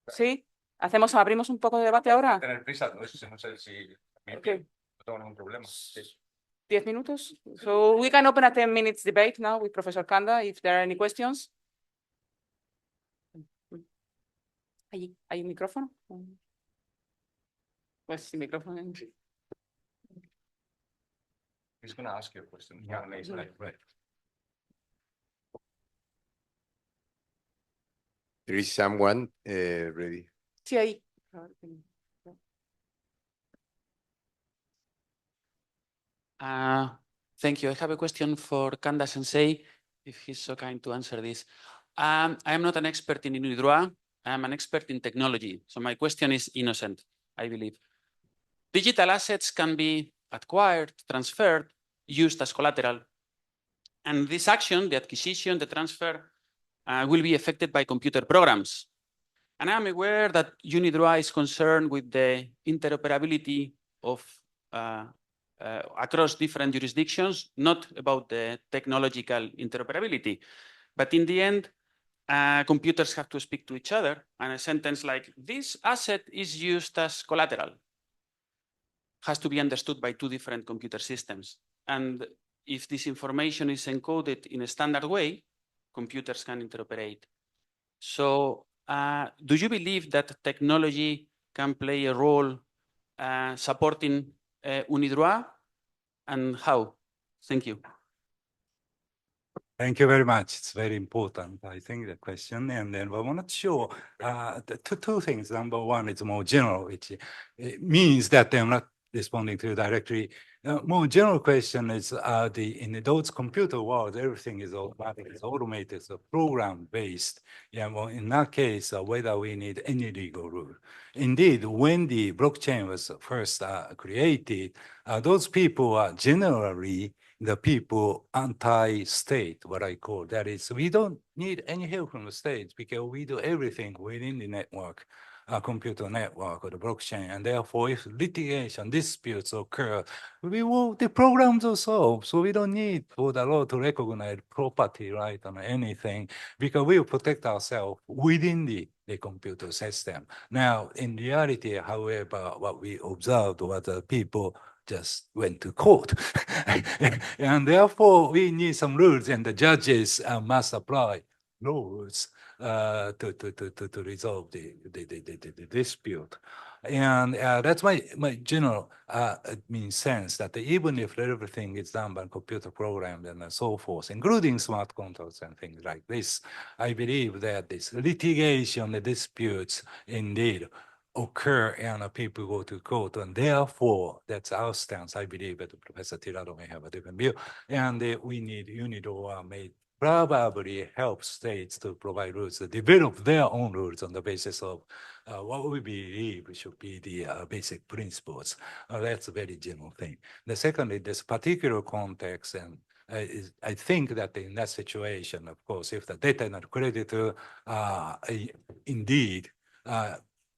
¿Sí? ¿Abrimos un poco de debate ahora? Tener prisa, no sé si Okay. no tengo ningún problema. Sí. 10 minutos? So we can open a 10 minutes debate now with Professor Kanda if there are any questions. ¿Hay un micrófono? Pues sin micrófono. He's going to ask you a question. Yeah, right. There is someone ready. Sí, ahí. Thank you. I have a question for Kanda Sensei, if he's so kind to answer this. I am not an expert in UNIDROIT. I am an expert in technology. So my question is innocent, I believe. Digital assets can be acquired, transferred, used as collateral. And this action, the acquisition, the transfer, will be affected by computer programs. And I'm aware that UNIDROIT is concerned with the interoperability of across different jurisdictions, not about the technological interoperability. But in the end, computers have to speak to each other, and a sentence like, this asset is used as collateral, has to be understood by two different computer systems. And if this information is encoded in a standard way, computers can interoperate. So do you believe that technology can play a role supporting UNIDROIT, and how? Thank you. Thank you very much. It's very important, I think, the question. And then I want to show two things. Number one, it's more general, which it means that I'm not responding to you directly. More general question is in those computer world, everything is automatic, it's automated, so program-based. Yeah, well, in that case, whether we need any legal rule. Indeed, when the blockchain was first created, those people are generally the people anti-state, what I call that is, we don't need any help from the state because we do everything within the network, computer network or the blockchain, and therefore if litigation disputes occur, the programs are solved, so we don't need for the law to recognize property right on anything because we will protect ourselves within the computer system. Now, in reality, however, what we observed was that people just went to court. And therefore, we need some rules and the judges must apply rules to resolve the dispute. And that's my general sense that even if everything is done by computer programs and so forth, including smart contracts and things like this, I believe that this litigation, the disputes indeed occur and people go to court, and therefore that's our stance. I believe that Professor Tirado may have a different view, and we need UNIDROIT may probably help states to provide rules, to develop their own rules on the basis of what we believe should be the basic principles. That's a very general thing. The secondly, this particular context, and I think that in that situation, of course, if the debtor and creditor indeed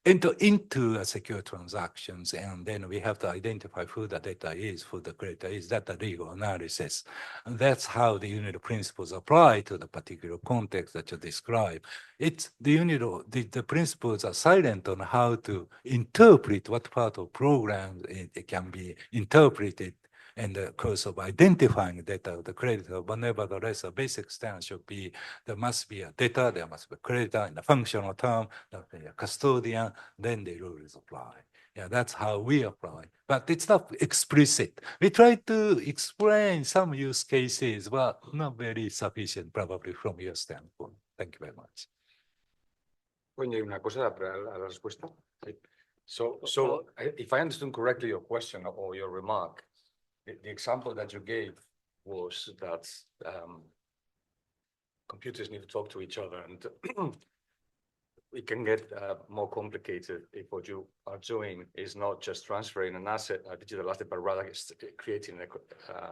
into a secure transactions, and then we have to identify who the debtor is, who the creditor is, that the legal analysis. And that's how the UNIDROIT principles apply to the particular context that you describe. It's the UNIDROIT, the principles are silent on how to interpret what part of programs it can be interpreted in the course of identifying data of the creditor, but nevertheless, a basic stance should be there must be a debtor, there must be a creditor in the functional term, there must be a custodian, then the rules apply. Yeah, that's how we apply, but it's not explicit. We try to explain some use cases, but not very sufficient, probably from your standpoint. Thank you very much. Oye, una cosa a la respuesta. So if I understood correctly your question or your remark, the example that you gave was that computers need to talk to each other, and it can get more complicated if what you are doing is not just transferring an asset, a digital asset, but rather creating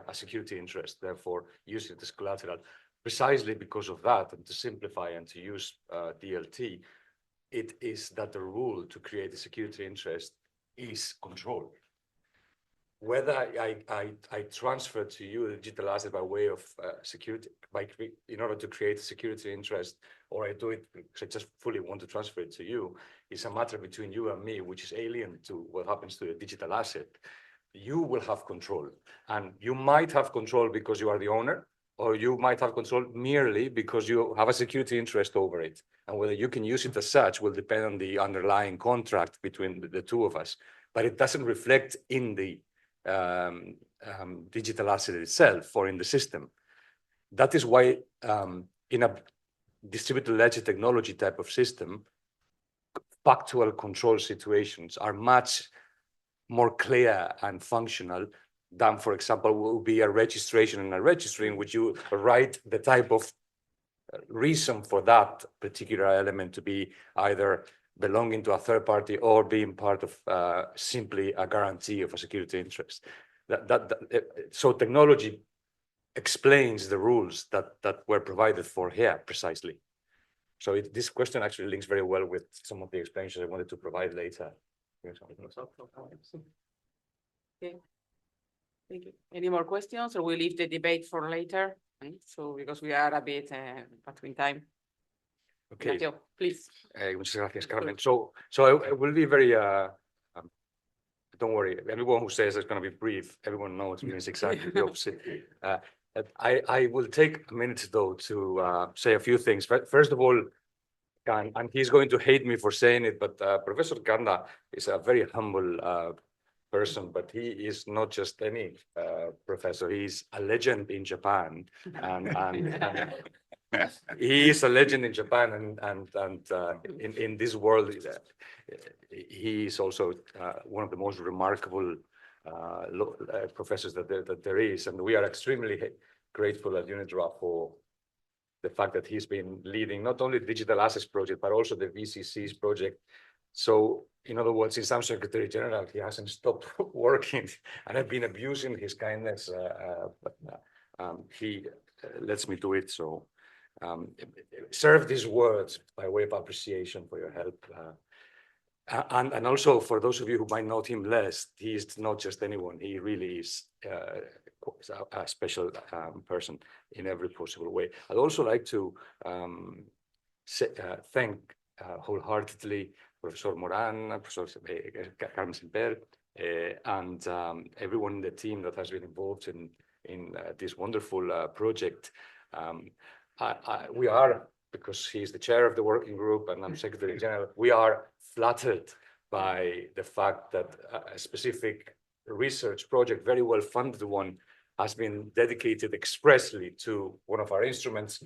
a security interest, therefore using it as collateral. Precisely because of that, and to simplify and to use DLT, it is that the rule to create a security interest is control. Whether I transfer to you a digital asset by way of security, in order to create a security interest, or I do it because I just fully want to transfer it to you, is a matter between you and me, which is alien to what happens to a digital asset. You will have control, and you might have control because you are the owner, or you might have control merely because you have a security interest over it. And whether you can use it as such will depend on the underlying contract between the two of us. But it doesn't reflect in the digital asset itself or in the system. That is why in a distributed ledger technology type of system, factual control situations are much more clear and functional than, for example, will be a registration and a registry in which you write the type of reason for that particular element to be either belonging to a third party or being part of simply a guarantee of a security interest. So technology explains the rules that were provided for here precisely. So this question actually links very well with some of the explanations I wanted to provide later. Okay. Thank you. Any more questions, or we leave the debate for later? So because we are a bit between time. Okay. Ignacio, please. Muchas gracias, Carmen. So I will be very, don't worry, everyone who says it's going to be brief, everyone knows it means exactly the opposite. I will take a minute though to say a few things. First of all, and he's going to hate me for saying it, but Professor Kanda is a very humble person, but he is not just any professor. He's a legend in Japan, and he is a legend in Japan, and in this world, he is also one of the most remarkable professors that there is, and we are extremely grateful at UNIDROIT for the fact that he's been leading not only the digital assets project, but also the VCC's project. So, in other words, since I'm Secretary General, he hasn't stopped working, and I've been abusing his kindness, but he lets me do it. So serve these words by way of appreciation for your help. And also for those of you who might know him less, he is not just anyone. He really is a special person in every possible way. I'd also like to thank wholeheartedly Professor Moran, Professor Carmen Semper, and everyone in the team that has been involved in this wonderful project. We are because he's the chair of the working group and I'm Secretary General, we are flattered by the fact that a specific research project, very well funded one, has been dedicated expressly to one of our instruments,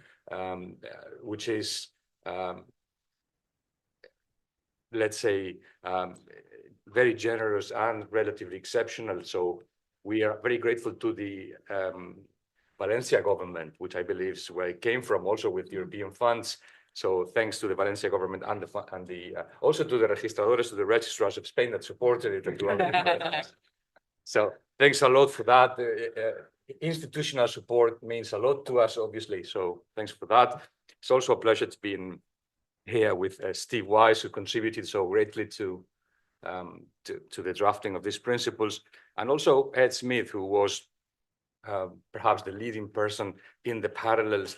which is, let's say, very generous and relatively exceptional. So we are very grateful to the Valencia government, which I believe is where it came from, also with European funds. So thanks to the Valencia government and also to the registradores, to the registrars of Spain that supported it. So thanks a lot for that. Institutional support means a lot to us, obviously. So thanks for that. It's also a pleasure to be here with Steve Wise, who contributed so greatly to the drafting of these principles, and also Ed Smith, who was perhaps the leading person in the Parallels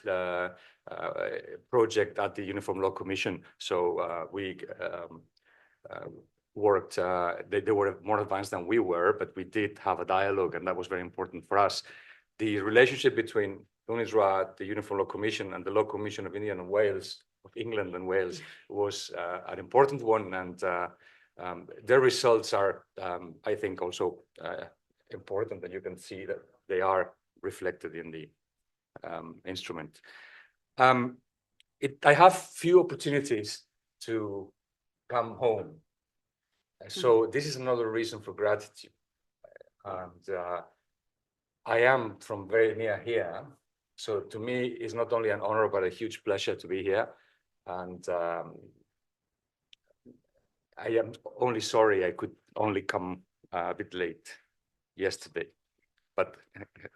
project at the Uniform Law Commission. So we worked, they were more advanced than we were, but we did have a dialogue, and that was very important for us. The relationship between UNIDROIT, the Uniform Law Commission, and the Law Commission of England and Wales was an important one, and their results are, I think, also important, and you can see that they are reflected in the instrument. I have few opportunities to come home. So this is another reason for gratitude. And I am from very near here. So to me, it's not only an honor, but a huge pleasure to be here. And I am only sorry I could only come a bit late yesterday. But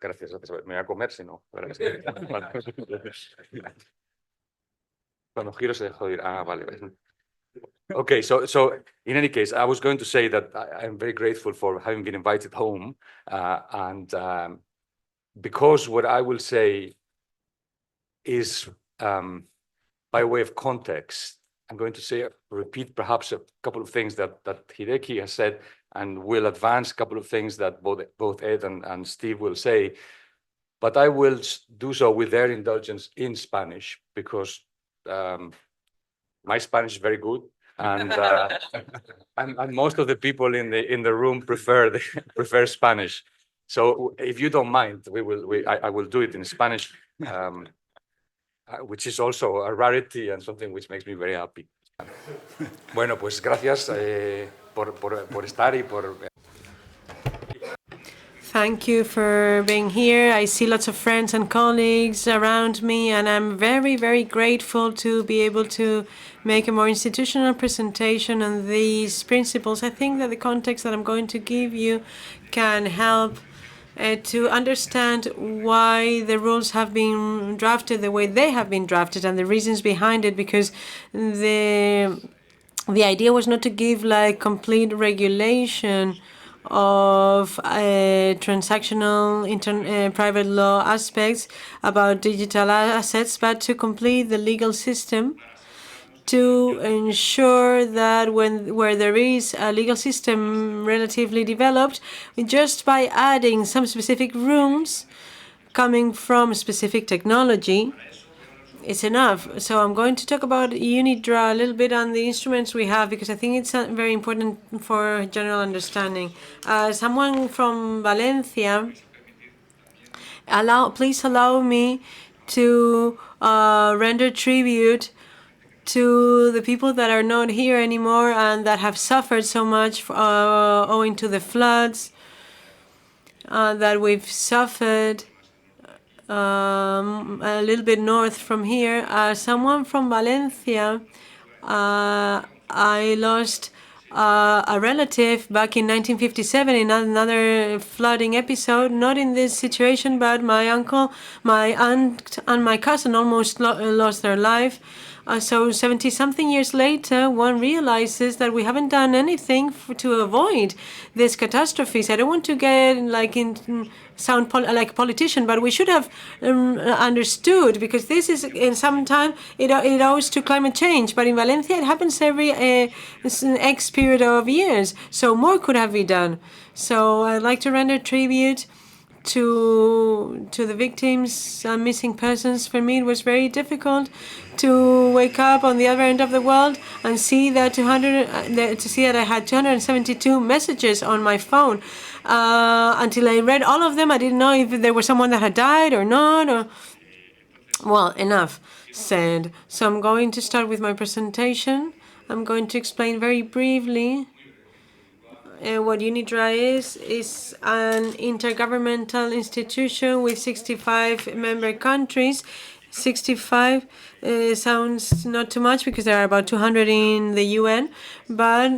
gracias, me voy a comer, si no. Cuando giro se dejó ir. Ah, vale. Okay, so in any case, I was going to say that I'm very grateful for having been invited home, and because what I will say is, by way of context, I'm going to repeat perhaps a couple of things that Hideki has said, and will advance a couple of things that both Ed and Steve will say, but I will do so with their indulgence in Spanish, because my Spanish is very good. And, and most of the people in the room prefer Spanish. So if you don't mind, I will do it in Spanish, which is also a rarity and something which makes me very happy. Bueno, pues gracias por estar y por. Thank you for being here. I see lots of friends and colleagues around me, and I'm very, very grateful to be able to make a more institutional presentation on these principles. I think that the context that I'm going to give you can help to understand why the rules have been drafted the way they have been drafted and the reasons behind it, because the idea was not to give like complete regulation of transactional private law aspects about digital assets, but to complete the legal system to ensure that where there is a legal system relatively developed, just by adding some specific rules coming from specific technology, it's enough. So I'm going to talk about UNIDROIT a little bit on the instruments we have, because I think it's very important for general understanding. Someone from Valencia, please allow me to render tribute to the people that are not here anymore and that have suffered so much owing to the floods that we've suffered a little bit north from here. Someone from Valencia, I lost a relative back in 1957 in another flooding episode, not in this situation, but my uncle, my aunt, and my cousin almost lost their life. So 70-something years later, one realizes that we haven't done anything to avoid these catastrophes. I don't want to get sound like a politician, but we should have understood, because this is in some time it owes to climate change. But in Valencia, it happens every X period of years. So more could have been done. So I'd like to render tribute to the victims and missing persons. For me, it was very difficult to wake up on the other end of the world and see that I had 272 messages on my phone. Until I read all of them, I didn't know if there was someone that had died or not. Well, enough said. So I'm going to start with my presentation. I'm going to explain very briefly what UNIDROIT is an intergovernmental institution with 65 member countries. 65 sounds not too much because there are about 200 in the UN, but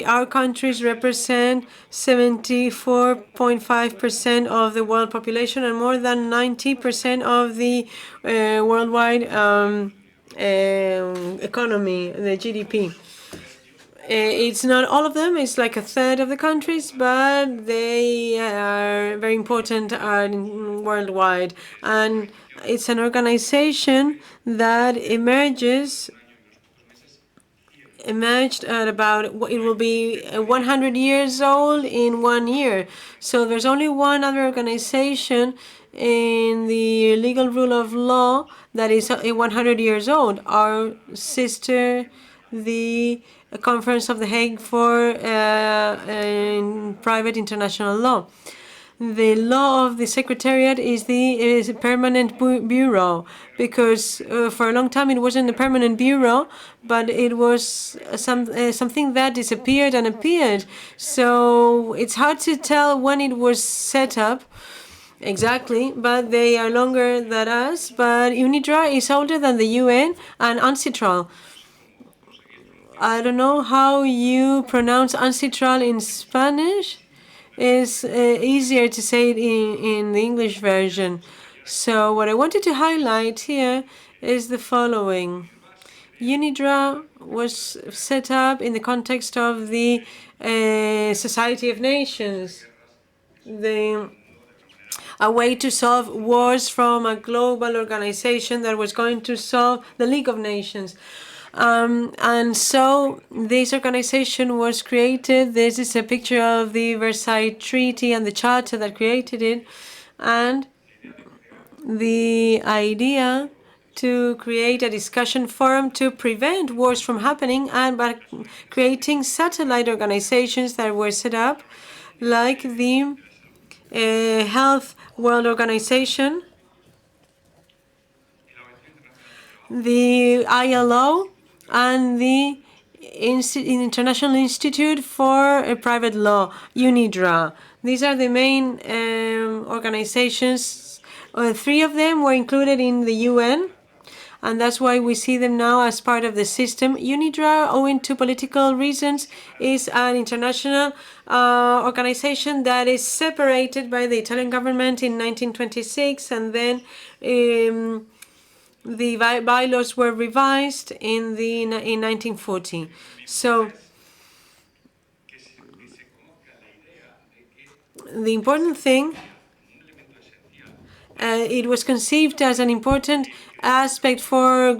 our countries represent 74.5% of the world population and more than 90% of the worldwide economy, the GDP. It's not all of them, it's like a third of the countries, but they are very important worldwide. And it's an organization that emerged at about, it will be 100 years old in 1 year. So there's only one other organization in the legal rule of law that is 100 years old. Our sister, the Conference of The Hague for Private International Law. The law of the Secretariat is a permanent bureau, because for a long time it wasn't a permanent bureau, but it was something that disappeared and appeared. So it's hard to tell when it was set up exactly, but they are longer than us. But UNIDROIT is older than the UN and UNCITRAL. I don't know how you pronounce UNCITRAL in Spanish. It's easier to say it in the English version. So what I wanted to highlight here is the following. UNIDROIT was set up in the context of the Society of Nations, a way to solve wars from a global organization that was going to solve the League of Nations. And so this organization was created. This is a picture of the Versailles Treaty and the charter that created it. And the idea to create a discussion forum to prevent wars from happening, and by creating satellite organizations that were set up, like the Health World Organization, the ILO, and the International Institute for Private Law, UNIDROIT. These are the main organizations. 3 of them were included in the UN, and that's why we see them now as part of the system. UNIDROIT, owing to political reasons, is an international organization that is separated by the Italian government in 1926, and then the bylaws were revised in 1940. So the important thing, it was conceived as an important aspect for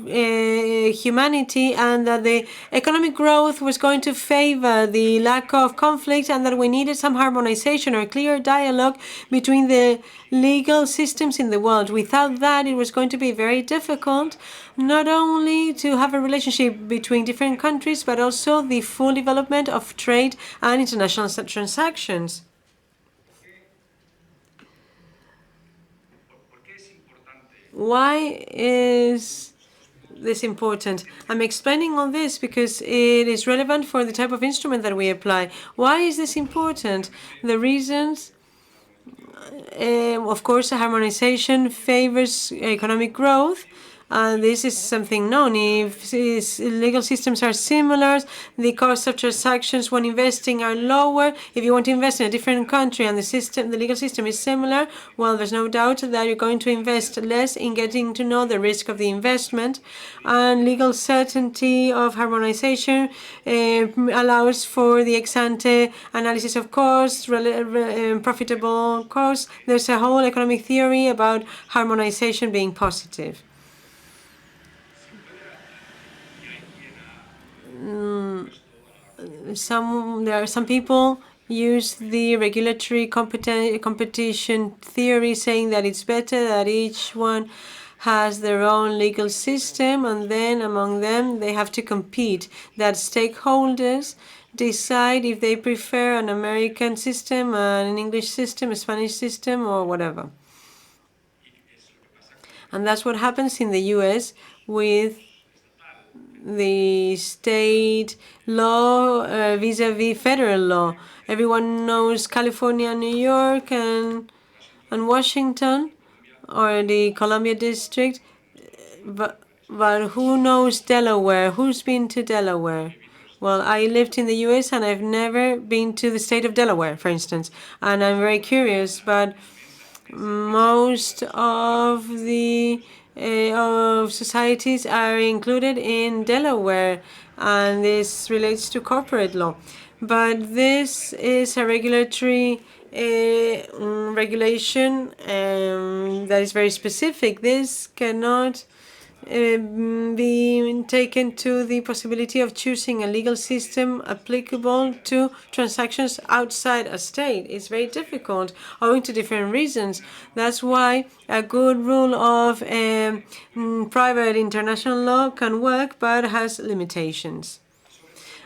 humanity, and that the economic growth was going to favor the lack of conflict, and that we needed some harmonization or clear dialogue between the legal systems in the world. Without that, it was going to be very difficult not only to have a relationship between different countries, but also the full development of trade and international transactions. Why is this important? I'm explaining all this because it is relevant for the type of instrument that we apply. Why is this important? The reasons, of course, harmonization favors economic growth. This is something known. If legal systems are similar, the cost of transactions when investing are lower. If you want to invest in a different country and the legal system is similar, well, there's no doubt that you're going to invest less in getting to know the risk of the investment. And legal certainty of harmonization allows for the ex-ante analysis of costs, profitable costs. There's a whole economic theory about harmonization being positive. There are some people use the regulatory competition theory, saying that it's better that each one has their own legal system, and then among them they have to compete, that stakeholders decide if they prefer an American system, an English system, a Spanish system, or whatever. And that's what happens in the US with the state law vis-a-vis federal law. Everyone knows California, New York, and Washington, or the Columbia District, but who knows Delaware? Who's been to Delaware? Well, I lived in the US and I've never been to the state of Delaware, for instance, and I'm very curious, but most of the of societies are included in Delaware, and this relates to corporate law. But this is a regulatory regulation that is very specific. This cannot be taken to the possibility of choosing a legal system applicable to transactions outside a state. It's very difficult owing to different reasons. That's why a good rule of private international law can work, but has limitations.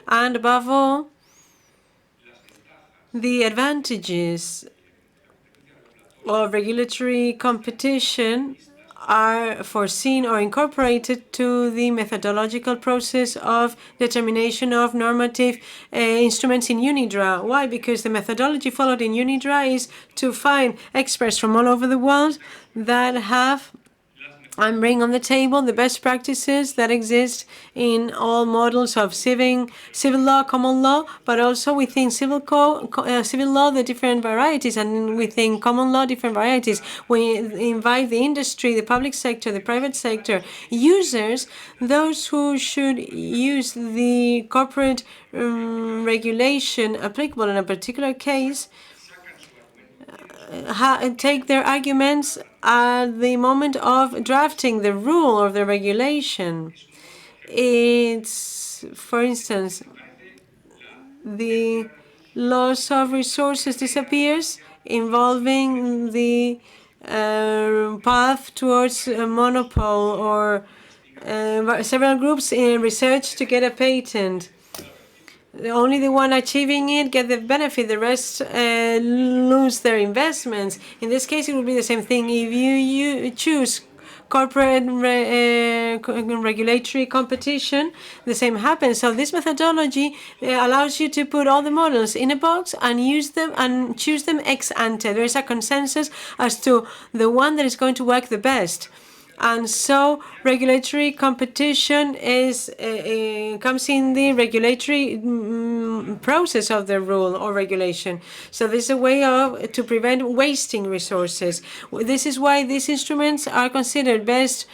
And above all, the advantages of regulatory competition are foreseen or incorporated to the methodological process of determination of normative instruments in UNIDROIT. Why? Because the methodology followed in UNIDROIT is to find experts from all over the world that have and bring on the table the best practices that exist in all models of civil law, common law, but also within civil law, the different varieties, and within common law, different varieties. We invite the industry, the public sector, the private sector, users, those who should use the corporate regulation applicable in a particular case, take their arguments at the moment of drafting the rule or the regulation. It's, for instance, the loss of resources disappears, involving the path towards a monopoly, or several groups in research to get a patent. Only the one achieving it get the benefit, the rest lose their investments. In this case, it will be the same thing. If you choose corporate regulatory competition, the same happens. So this methodology allows you to put all the models in a box and use them and choose them ex ante. There is a consensus as to the one that is going to work the best. And so regulatory competition is comes in the regulatory process of the rule or regulation. So this is a way to prevent wasting resources. This is why these instruments are considered best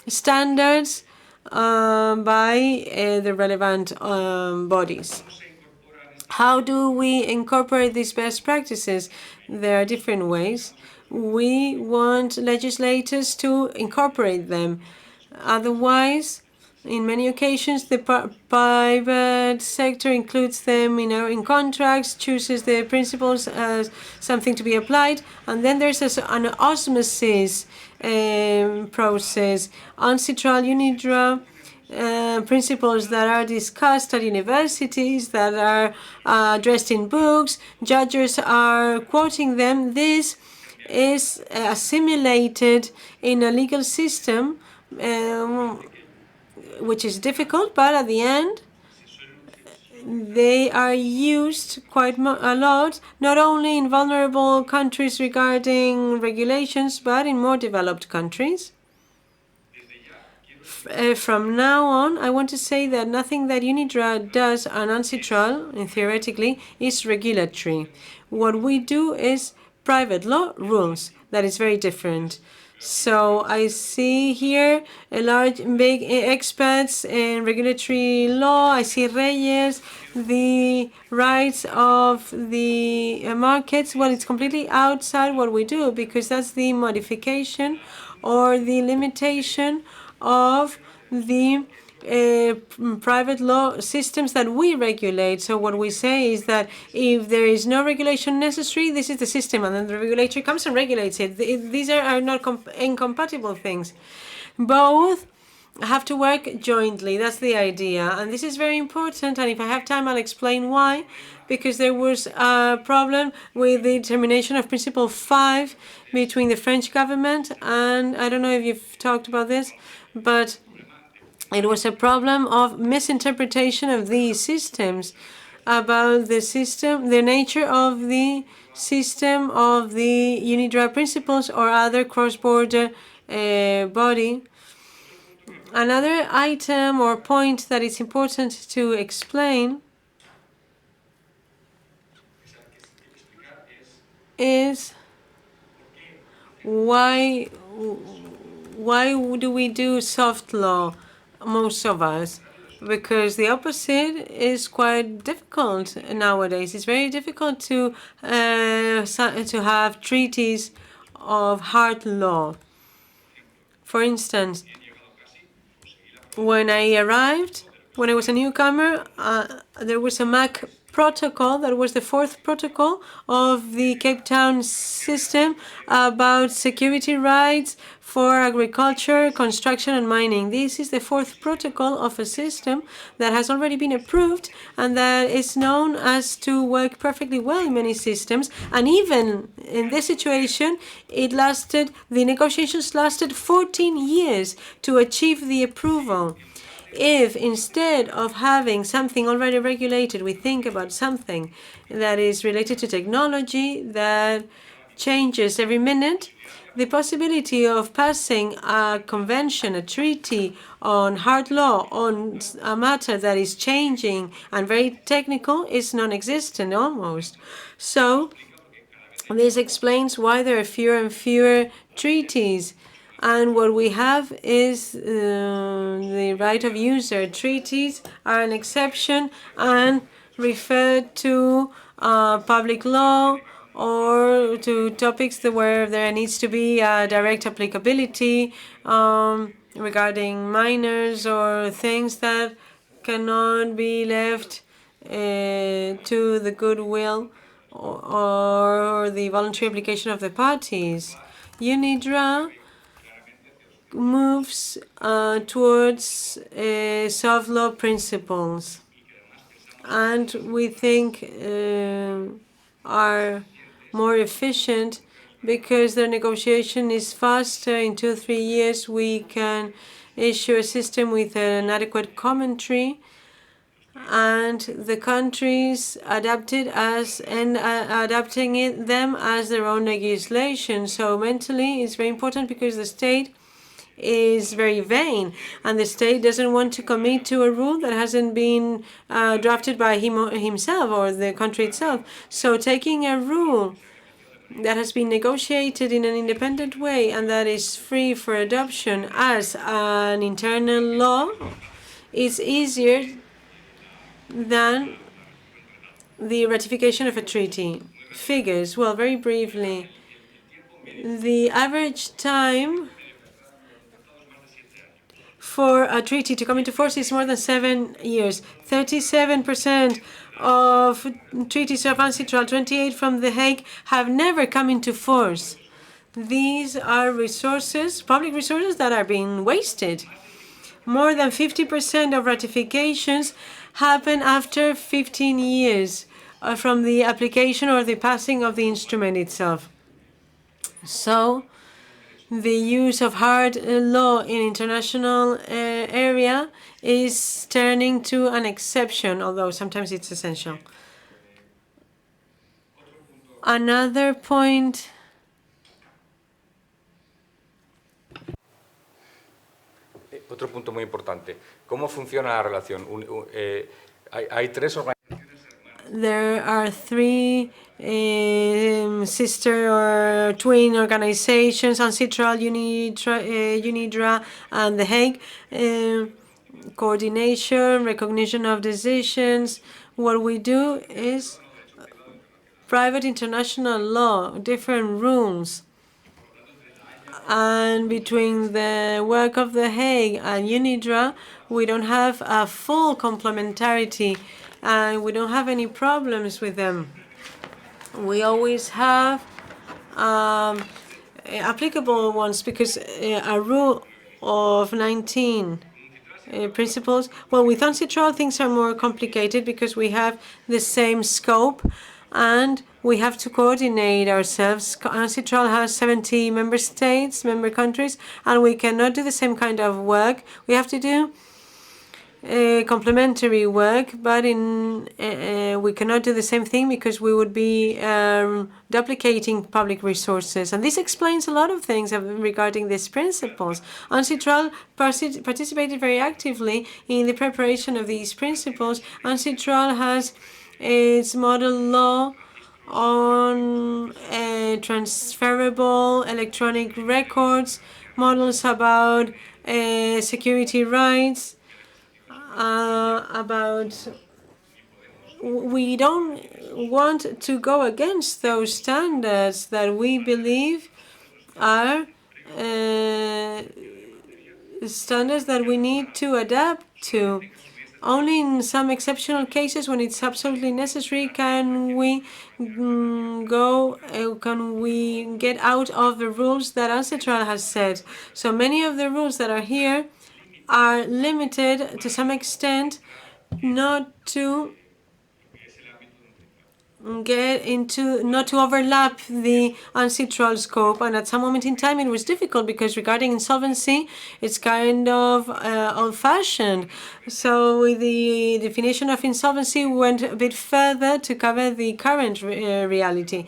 standards by the relevant bodies. How do we incorporate these best practices? There are different ways. We want legislators to incorporate them. Otherwise, in many occasions, the private sector includes them in contracts, chooses the principles as something to be applied, and then there's an osmosis process. Ancitral, UNIDROIT, principles that are discussed at universities, that are addressed in books, judges are quoting them. This is assimilated in a legal system, which is difficult, but at the end, they are used quite a lot, not only in vulnerable countries regarding regulations, but in more developed countries. From now on, I want to say that nothing that UNIDROIT does on Ancitral, theoretically, is regulatory. What we do is private law rules. That is very different. So I see here big experts in regulatory law. I see Reyes, the rights of the markets. Well, it's completely outside what we do, because that's the modification or the limitation of the private law systems that we regulate. So what we say is that if there is no regulation necessary, this is the system, and then the regulator comes and regulates it. These are not incompatible things. Both have to work jointly. That's the idea. And this is very important. And if I have time, I'll explain why. Because there was a problem with the termination of Principle 5 between the French government and, I don't know if you've talked about this, but it was a problem of misinterpretation of these systems, about the system, the nature of the system of the UNIDROIT principles or other cross-border body. Another item or point that is important to explain is why do we do soft law, most of us? Because the opposite is quite difficult nowadays. It's very difficult to have treaties of hard law. For instance, when I arrived, when I was a newcomer, there was a MAC protocol that was the fourth protocol of the Cape Town system about security rights for agriculture, construction and mining. This is the fourth protocol of a system that has already been approved and that is known as to work perfectly well in many systems. And even in this situation, the negotiations lasted 14 years to achieve the approval. If instead of having something already regulated, we think about something that is related to technology that changes every minute, the possibility of passing a convention, a treaty on hard law on a matter that is changing and very technical is non-existent almost. So this explains why there are fewer and fewer treaties. And what we have is the right of user. Treaties are an exception and refer to public law or to topics where there needs to be direct applicability regarding minors or things that cannot be left to the goodwill or the voluntary application of the parties. UNIDROIT moves towards soft law principles, and we think are more efficient because the negotiation is faster. In 2 or 3 years, we can issue a system with an adequate commentary, and the countries adapting them as their own legislation. So mentally, it's very important because the state is very vain, and the state doesn't want to commit to a rule that hasn't been drafted by himself or the country itself. So taking a rule that has been negotiated in an independent way and that is free for adoption as an internal law is easier than the ratification of a treaty. Figures, well, very briefly, the average time for a treaty to come into force is more than 7 years. 37% of treaties of UNCITRAL, 28 from The Hague, have never come into force. These are resources, public resources, that are being wasted. More than 50% of ratifications happen after 15 years from the application or the passing of the instrument itself. So the use of hard law in international area is turning to an exception, although sometimes it's essential. Another point. Otro punto muy importante. ¿Cómo funciona la relación? Hay tres organizaciones. There are 3 sister or twin organizations, UNCITRAL, UNIDROIT, and The Hague. Coordination, recognition of decisions. What we do is private international law, different rules. And between the work of The Hague and UNIDROIT, we don't have a full complementarity and we don't have any problems with them. We always have applicable ones because a rule of 19 principles. Well, with UNCITRAL, things are more complicated because we have the same scope and we have to coordinate ourselves. UNCITRAL has 70 member states, member countries, and we cannot do the same kind of work. We have to do complementary work, but we cannot do the same thing because we would be duplicating public resources. And this explains a lot of things regarding these principles. UNCITRAL participated very actively in the preparation of these principles. UNCITRAL has its model law on transferable electronic records, models about security rights, we don't want to go against those standards that we believe are standards that we need to adapt to. Only in some exceptional cases, when it's absolutely necessary, can we get out of the rules that UNCITRAL has set. So many of the rules that are here are limited to some extent not to overlap the UNCITRAL scope, and at some moment in time it was difficult because regarding insolvency it's kind of old-fashioned. So the definition of insolvency went a bit further to cover the current reality.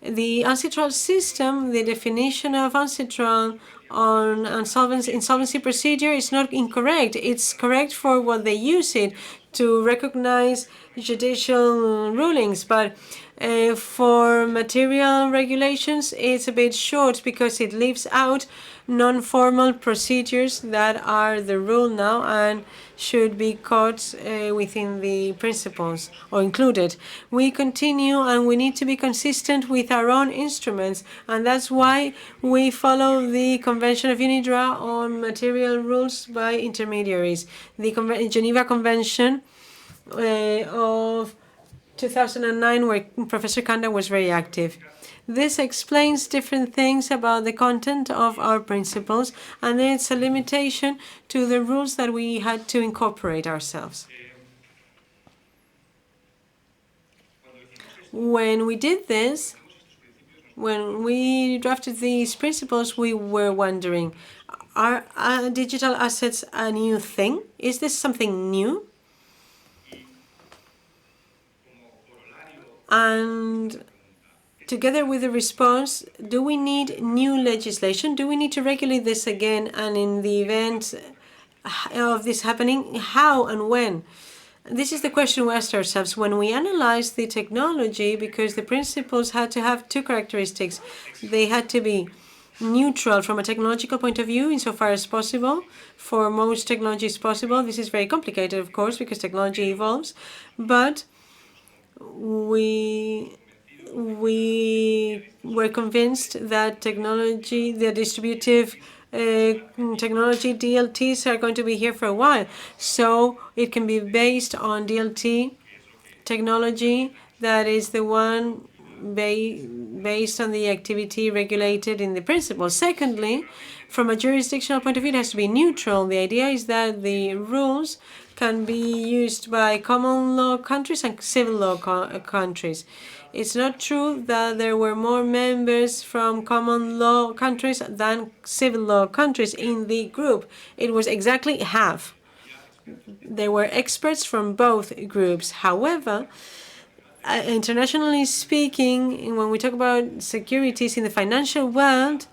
The UNCITRAL system, the definition of UNCITRAL on insolvency procedure is not incorrect. It's correct for what they use it to recognize judicial rulings, but for material regulations it's a bit short because it leaves out non-formal procedures that are the rule now and should be caught within the principles or included. We continue and we need to be consistent with our own instruments, and that's why we follow the Convention of UNIDROIT on material rules by intermediaries, the Geneva Convention of 2009, where Professor Kanda was very active. This explains different things about the content of our principles, and it's a limitation to the rules that we had to incorporate ourselves. When we did this, when we drafted these principles, we were wondering, are digital assets a new thing? Is this something new? And together with the response, do we need new legislation? Do we need to regulate this again? And in the event of this happening, how and when? This is the question we asked ourselves when we analyzed the technology, because the principles had to have two characteristics. They had to be neutral from a technological point of view insofar as possible. For most technologies possible. This is very complicated, of course, because technology evolves, but we were convinced that technology, the distributive technology DLTs are going to be here for a while. So it can be based on DLT technology that is the one based on the activity regulated in the principle. Secondly, from a jurisdictional point of view, it has to be neutral. The idea is that the rules can be used by common law countries and civil law countries. It's not true that there were more members from common law countries than civil law countries in the group. It was exactly half. There were experts from both groups. However, internationally speaking, when we talk about securities in the financial world,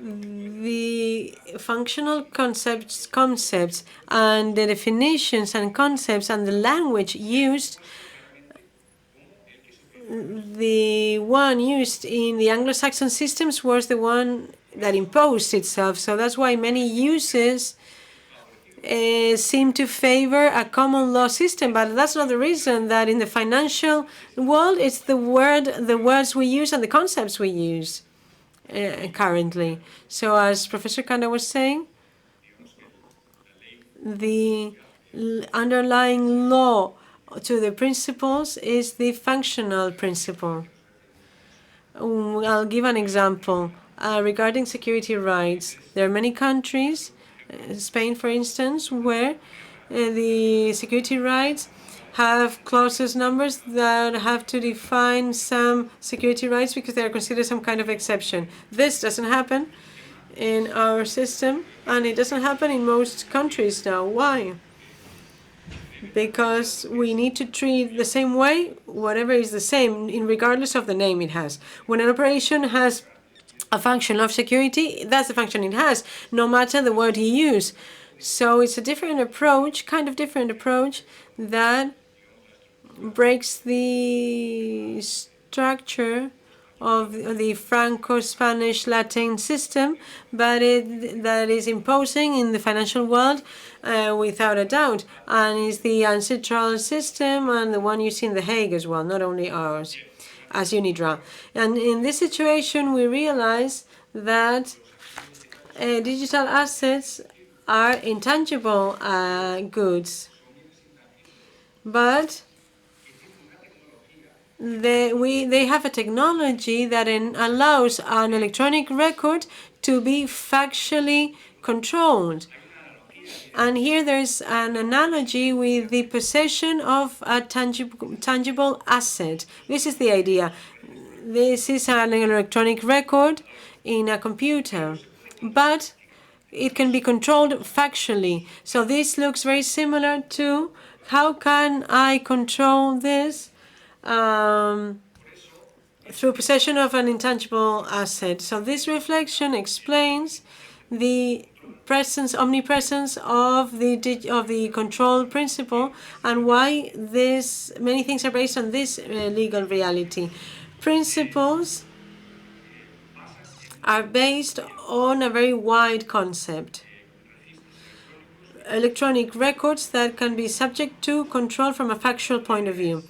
the functional concepts and the definitions and concepts and the language used, the one used in the Anglo-Saxon systems was the one that imposed itself. So that's why many uses seem to favor a common law system, but that's not the reason. That in the financial world, it's the words we use and the concepts we use currently. So as Professor Kanda was saying, the underlying law to the principles is the functional principle. I'll give an example regarding security rights. There are many countries, Spain for instance, where the security rights have clauses numbers that have to define some security rights because they are considered some kind of exception. This doesn't happen in our system, and it doesn't happen in most countries now. Why? Because we need to treat the same way whatever is the same, regardless of the name it has. When an operation has a function of security, that's the function it has, no matter the word you use. So it's a different approach, kind of different approach, that breaks the structure of the Franco-Spanish Latin system, but that is imposing in the financial world without a doubt, and is the ancestral system and the one you see in The Hague as well, not only ours, as UNIDROIT. And in this situation, we realize that digital assets are intangible goods, but they have a technology that allows an electronic record to be factually controlled. And here there's an analogy with the possession of a tangible asset. This is the idea. This is an electronic record in a computer, but it can be controlled factually. So this looks very similar to how can I control this through possession of an intangible asset. So this reflection explains the omnipresence of the control principle, and why many things are based on this legal reality. Principles are based on a very wide concept. Electronic records that can be subject to control from a factual point of view.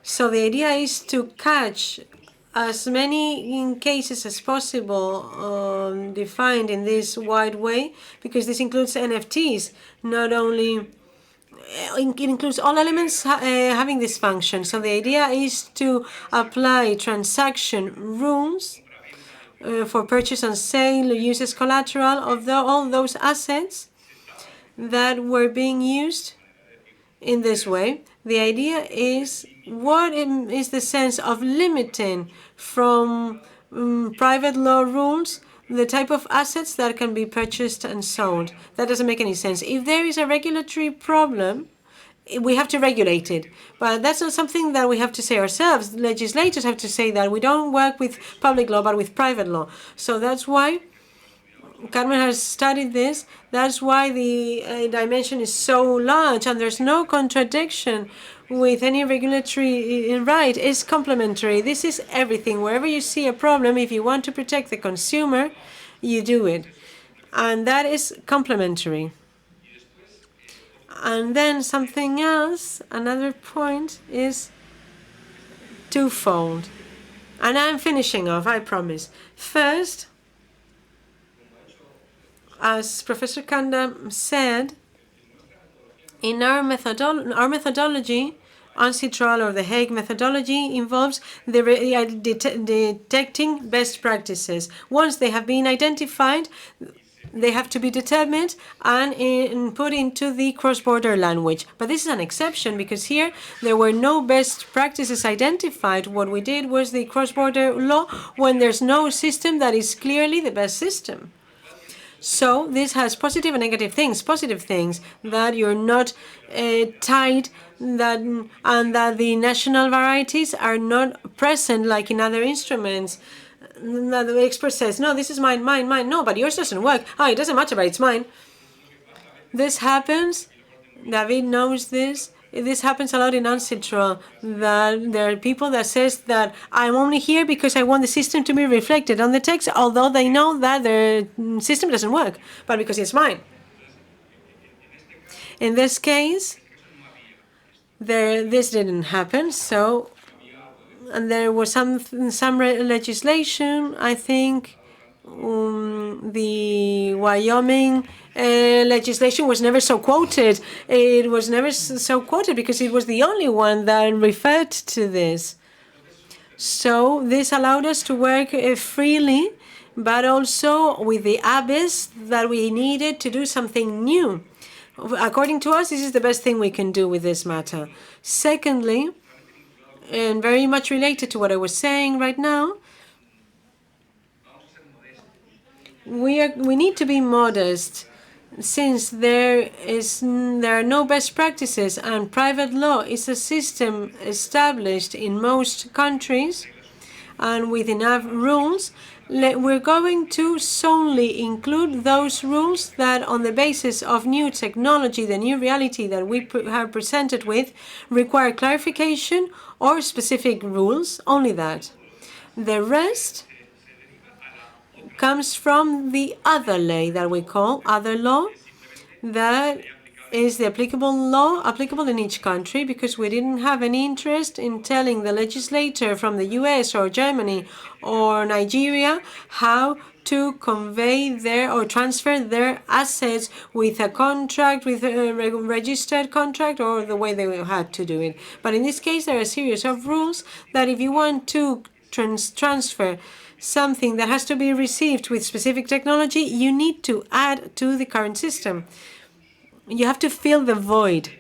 So the idea is to catch as many cases as possible defined in this wide way, because this includes NFTs. Not only it includes all elements having this function. So the idea is to apply transaction rules for purchase and sale, use as collateral of all those assets that were being used in this way. The idea is, what is the sense of limiting from private law rules the type of assets that can be purchased and sold? That doesn't make any sense. If there is a regulatory problem, we have to regulate it. But that's not something that we have to say ourselves. Legislators have to say that. We don't work with public law, but with private law. So that's why Carmen has studied this. That's why the dimension is so large, and there's no contradiction with any regulatory right. It's complementary. This is everything. Wherever you see a problem, if you want to protect the consumer, you do it. And that is complementary. And then something else, another point, is twofold. And I'm finishing off, I promise. First, as Professor Kanda said, in our methodology, ancestral or the Hague methodology involves detecting best practices. Once they have been identified, they have to be determined and put into the cross-border language. But this is an exception, because here there were no best practices identified. What we did was the cross-border law when there's no system that is clearly the best system. So this has positive and negative things. Positive things, that you're not tied, and that the national varieties are not present like in other instruments. The expert says, no, this is mine, mine, mine. No, but yours doesn't work. Oh, it doesn't matter, but it's mine. This happens. David knows this. This happens a lot in ancestral, that there are people that says that I'm only here because I want the system to be reflected on the text, although they know that the system doesn't work, but because it's mine. In this case, this didn't happen. So, and there was some legislation, I think. The Wyoming legislation was never so quoted. It was never so quoted because it was the only one that referred to this. So this allowed us to work freely, but also with the abyss that we needed to do something new. According to us, this is the best thing we can do with this matter. Secondly, and very much related to what I was saying right now, we need to be modest, since there are no best practices, and private law is a system established in most countries and with enough rules. We're going to solely include those rules that, on the basis of new technology, the new reality that we have presented with, require clarification or specific rules, only that. The rest comes from the other ley that we call other law, that is the applicable in each country, because we didn't have any interest in telling the legislator from the US or Germany or Nigeria how to convey their or transfer their assets with a contract, with a registered contract, or the way they had to do it. But in this case, there are a series of rules that if you want to transfer something that has to be received with specific technology, you need to add to the current system. You have to fill the void.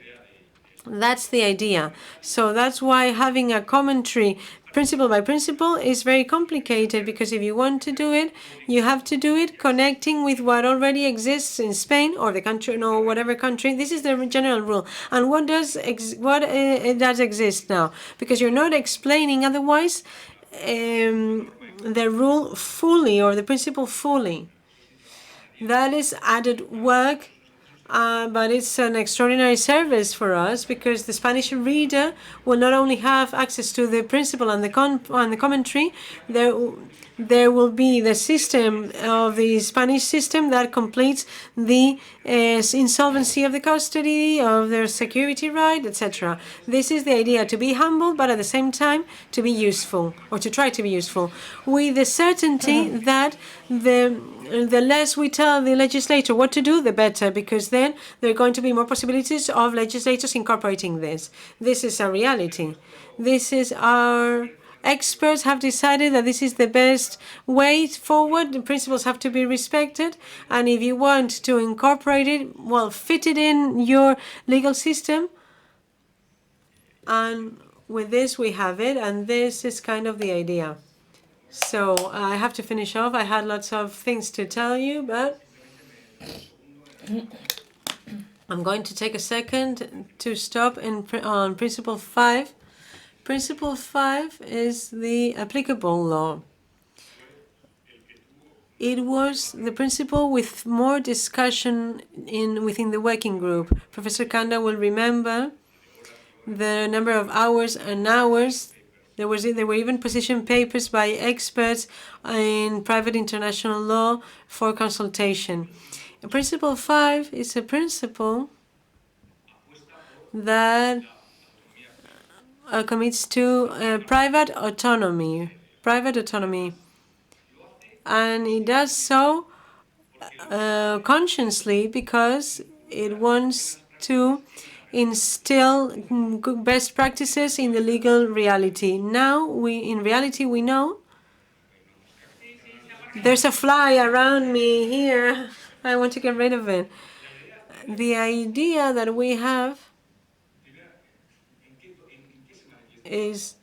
That's the idea. So that's why having a commentary principle by principle is very complicated, because if you want to do it, you have to do it connecting with what already exists in Spain or the country, no, whatever country. This is the general rule. And what does exist now? Because you're not explaining otherwise the rule fully, or the principle fully. That is added work, but it's an extraordinary service for us, because the Spanish reader will not only have access to the principle and the commentary, there will be the system of the Spanish system that completes the insolvency of the custody, of their security right, etc. This is the idea, to be humble, but at the same time to be useful, or to try to be useful, with the certainty that the less we tell the legislator what to do, the better, because then there are going to be more possibilities of legislators incorporating this. This is a reality. This is our experts have decided that this is the best way forward. The principles have to be respected, and if you want to incorporate it, well, fit it in your legal system. And with this, we have it, and this is kind of the idea. So I have to finish off. I had lots of things to tell you, but I'm going to take a second to stop on Principle 5. Principle 5 is the applicable law. It was the principle with more discussion within the working group. Professor Kanda will remember the number of hours and hours. There were even position papers by experts in private international law for consultation. Principle 5 is a principle that commits to private autonomy, and it does so consciously, because it wants to instill best practices in the legal reality. Now, in reality, we know there's a fly around me here. I want to get rid of it. The idea that we have is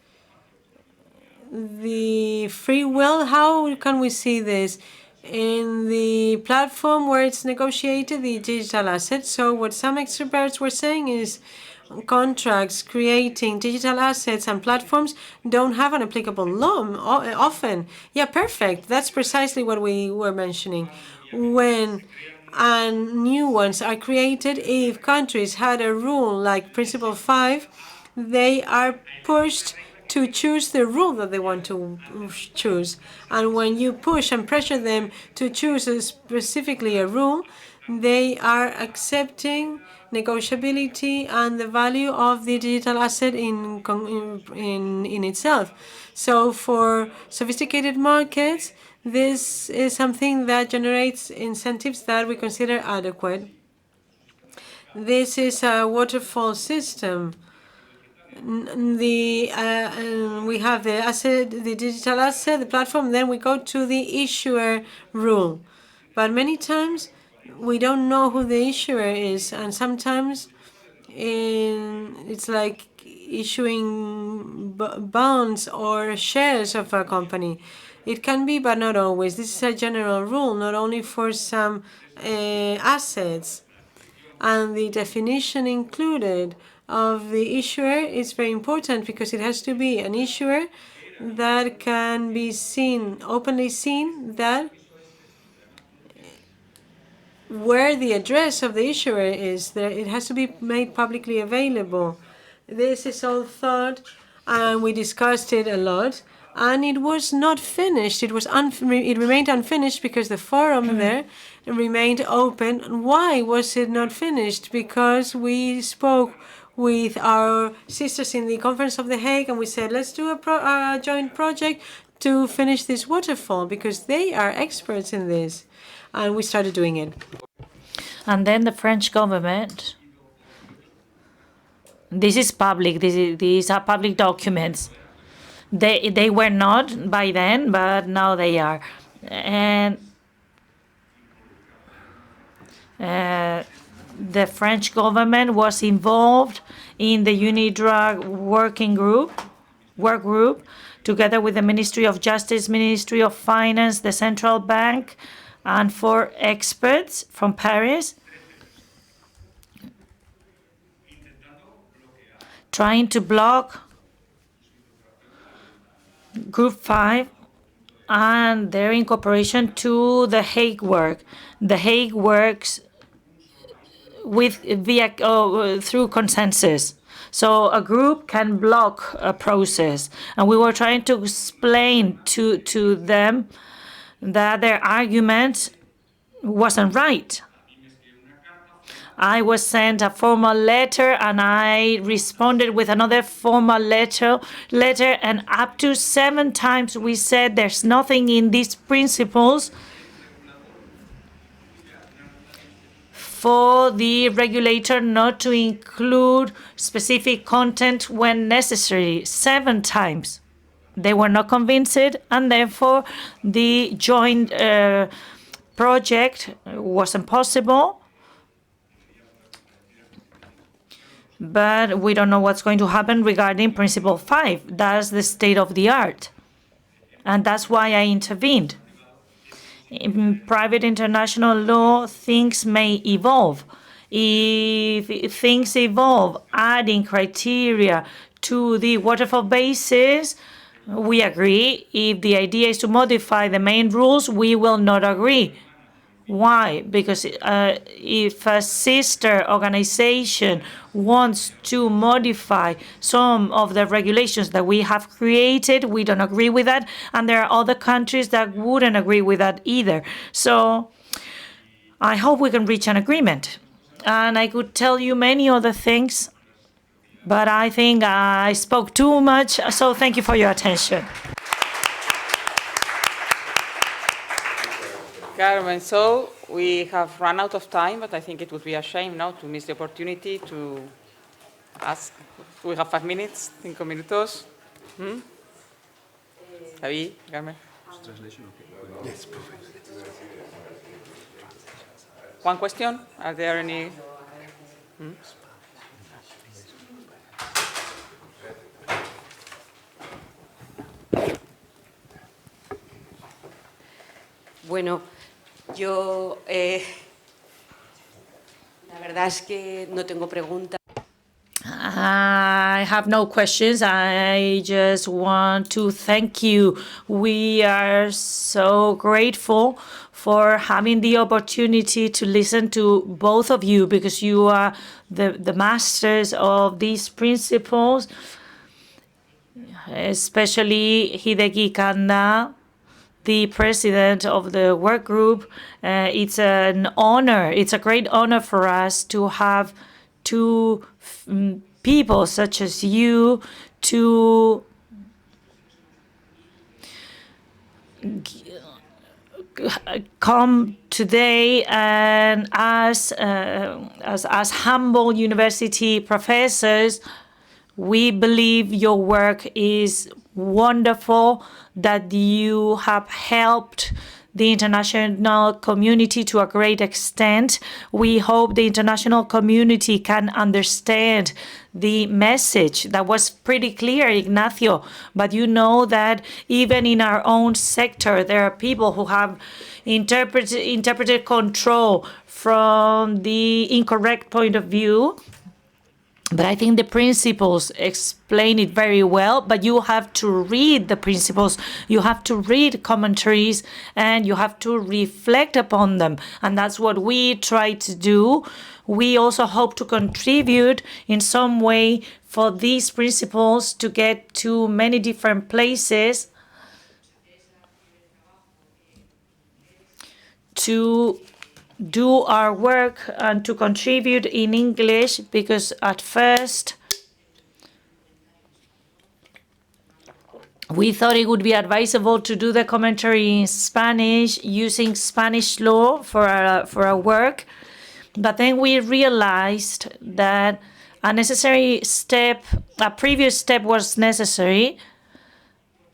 the free will. How can we see this? In the platform where it's negotiated, the digital assets. So what some experts were saying is contracts creating digital assets and platforms don't have an applicable law often. Yeah, perfect. That's precisely what we were mentioning. When new ones are created, if countries had a rule like Principle 5, they are pushed to choose the rule that they want to choose. And when you push and pressure them to choose specifically a rule, they are accepting negotiability and the value of the digital asset in itself. So for sophisticated markets, this is something that generates incentives that we consider adequate. This is a waterfall system. We have the asset, the digital asset, the platform, then we go to the issuer rule. But many times we don't know who the issuer is, and sometimes it's like issuing bonds or shares of a company. It can be, but not always. This is a general rule, not only for some assets. And the definition included of the issuer is very important because it has to be an issuer that can be seen, openly seen, that where the address of the issuer is, there it has to be made publicly available. This is all thought, and we discussed it a lot, and it was not finished. It remained unfinished because the forum there remained open. Why was it not finished? Because we spoke with our sisters in the Conference of The Hague, and we said, let's do a joint project to finish this waterfall because they are experts in this. And we started doing it. And then the French government, this is public, these are public documents. They were not by then, but now they are. And the French government was involved in the UNIDROIT work group, together with the Ministry of Justice, Ministry of Finance, the Central Bank, and 4 experts from Paris, trying to block Group 5 and their incorporation to the Hague work. The Hague works through consensus. So a group can block a process. And we were trying to explain to them that their argument wasn't right. I was sent a formal letter and I responded with another formal letter, and up to 7 times we said there's nothing in these principles for the regulator not to include specific content when necessary. 7 times. They were not convinced, and therefore the joint project wasn't possible. But we don't know what's going to happen regarding Principle 5. That's the state of the art. And that's why I intervened. In private international law, things may evolve. If things evolve, adding criteria to the waterfall basis, we agree. If the idea is to modify the main rules, we will not agree. Why? Because if a sister organization wants to modify some of the regulations that we have created, we don't agree with that. And there are other countries that wouldn't agree with that either. So I hope we can reach an agreement. And I could tell you many other things, but I think I spoke too much. So thank you for your attention. Carmen, so we have run out of time, but I think it would be a shame now to miss the opportunity to ask. We have 5 minutes, 5 minutos. David, Carmen. Yes, perfect. One question? Are there any? Bueno, yo la verdad es que no tengo preguntas. I have no questions. I just want to thank you. We are so grateful for having the opportunity to listen to both of you, because you are the masters of these principles, especially Hideki Kanda, the president of the work group. It's an honor. It's a great honor for us to have two people such as you to come today, and as humble university professors, we believe your work is wonderful, that you have helped the international community to a great extent. We hope the international community can understand the message that was pretty clear, Ignacio. But you know that even in our own sector, there are people who have interpreted control from the incorrect point of view. But I think the principles explain it very well, but you have to read the principles, you have to read commentaries, and you have to reflect upon them. And that's what we try to do. We also hope to contribute in some way for these principles to get to many different places, to do our work and to contribute in English, because at first we thought it would be advisable to do the commentary in Spanish using Spanish law for our work. But then we realized that a previous step was necessary,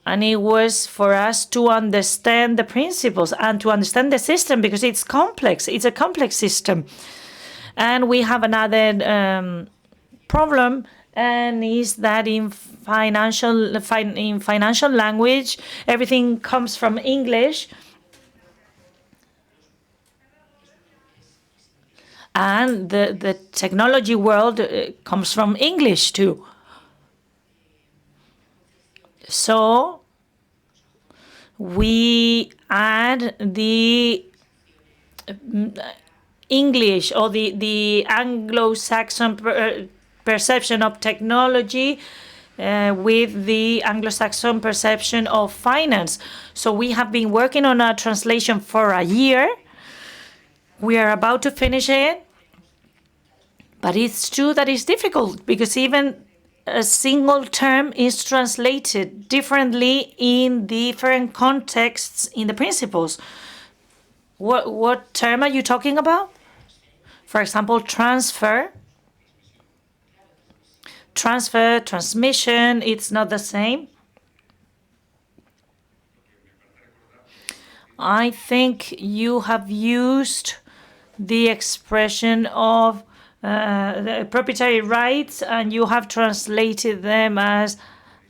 and it was for us to understand the principles and to understand the system, because it's complex. It's a complex system. And we have another problem, and is that in financial language, everything comes from English. And the technology world comes from English too. So we add the English or the Anglo-Saxon perception of technology with the Anglo-Saxon perception of finance. So we have been working on a translation for a year. We are about to finish it. But it's true that it's difficult, because even a single term is translated differently in different contexts in the principles. What term are you talking about? For example, transmission, it's not the same. I think you have used the expression of the proprietary rights, and you have translated them as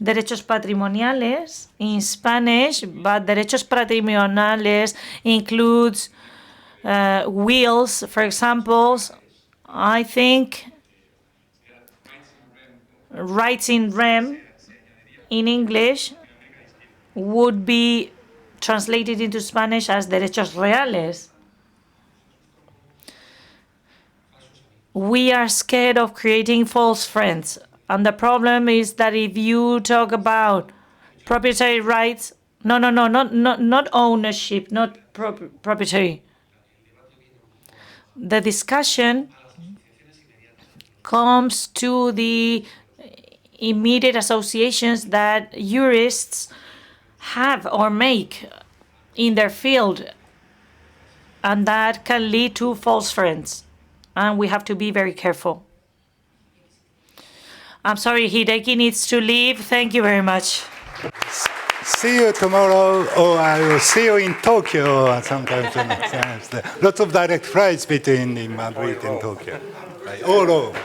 derechos patrimoniales in Spanish, but derechos patrimoniales includes wills, for example. I think rights in rem in English would be translated into Spanish as derechos reales. We are scared of creating false friends. And the problem is that if you talk about proprietary rights, not ownership, not proprietary. The discussion comes to the immediate associations that jurists have or make in their field, and that can lead to false friends. And we have to be very careful. I'm sorry, Hideki needs to leave. Thank you very much. See you tomorrow, or I will see you in Tokyo sometimes. Lots of direct flights between Madrid and Tokyo. All over.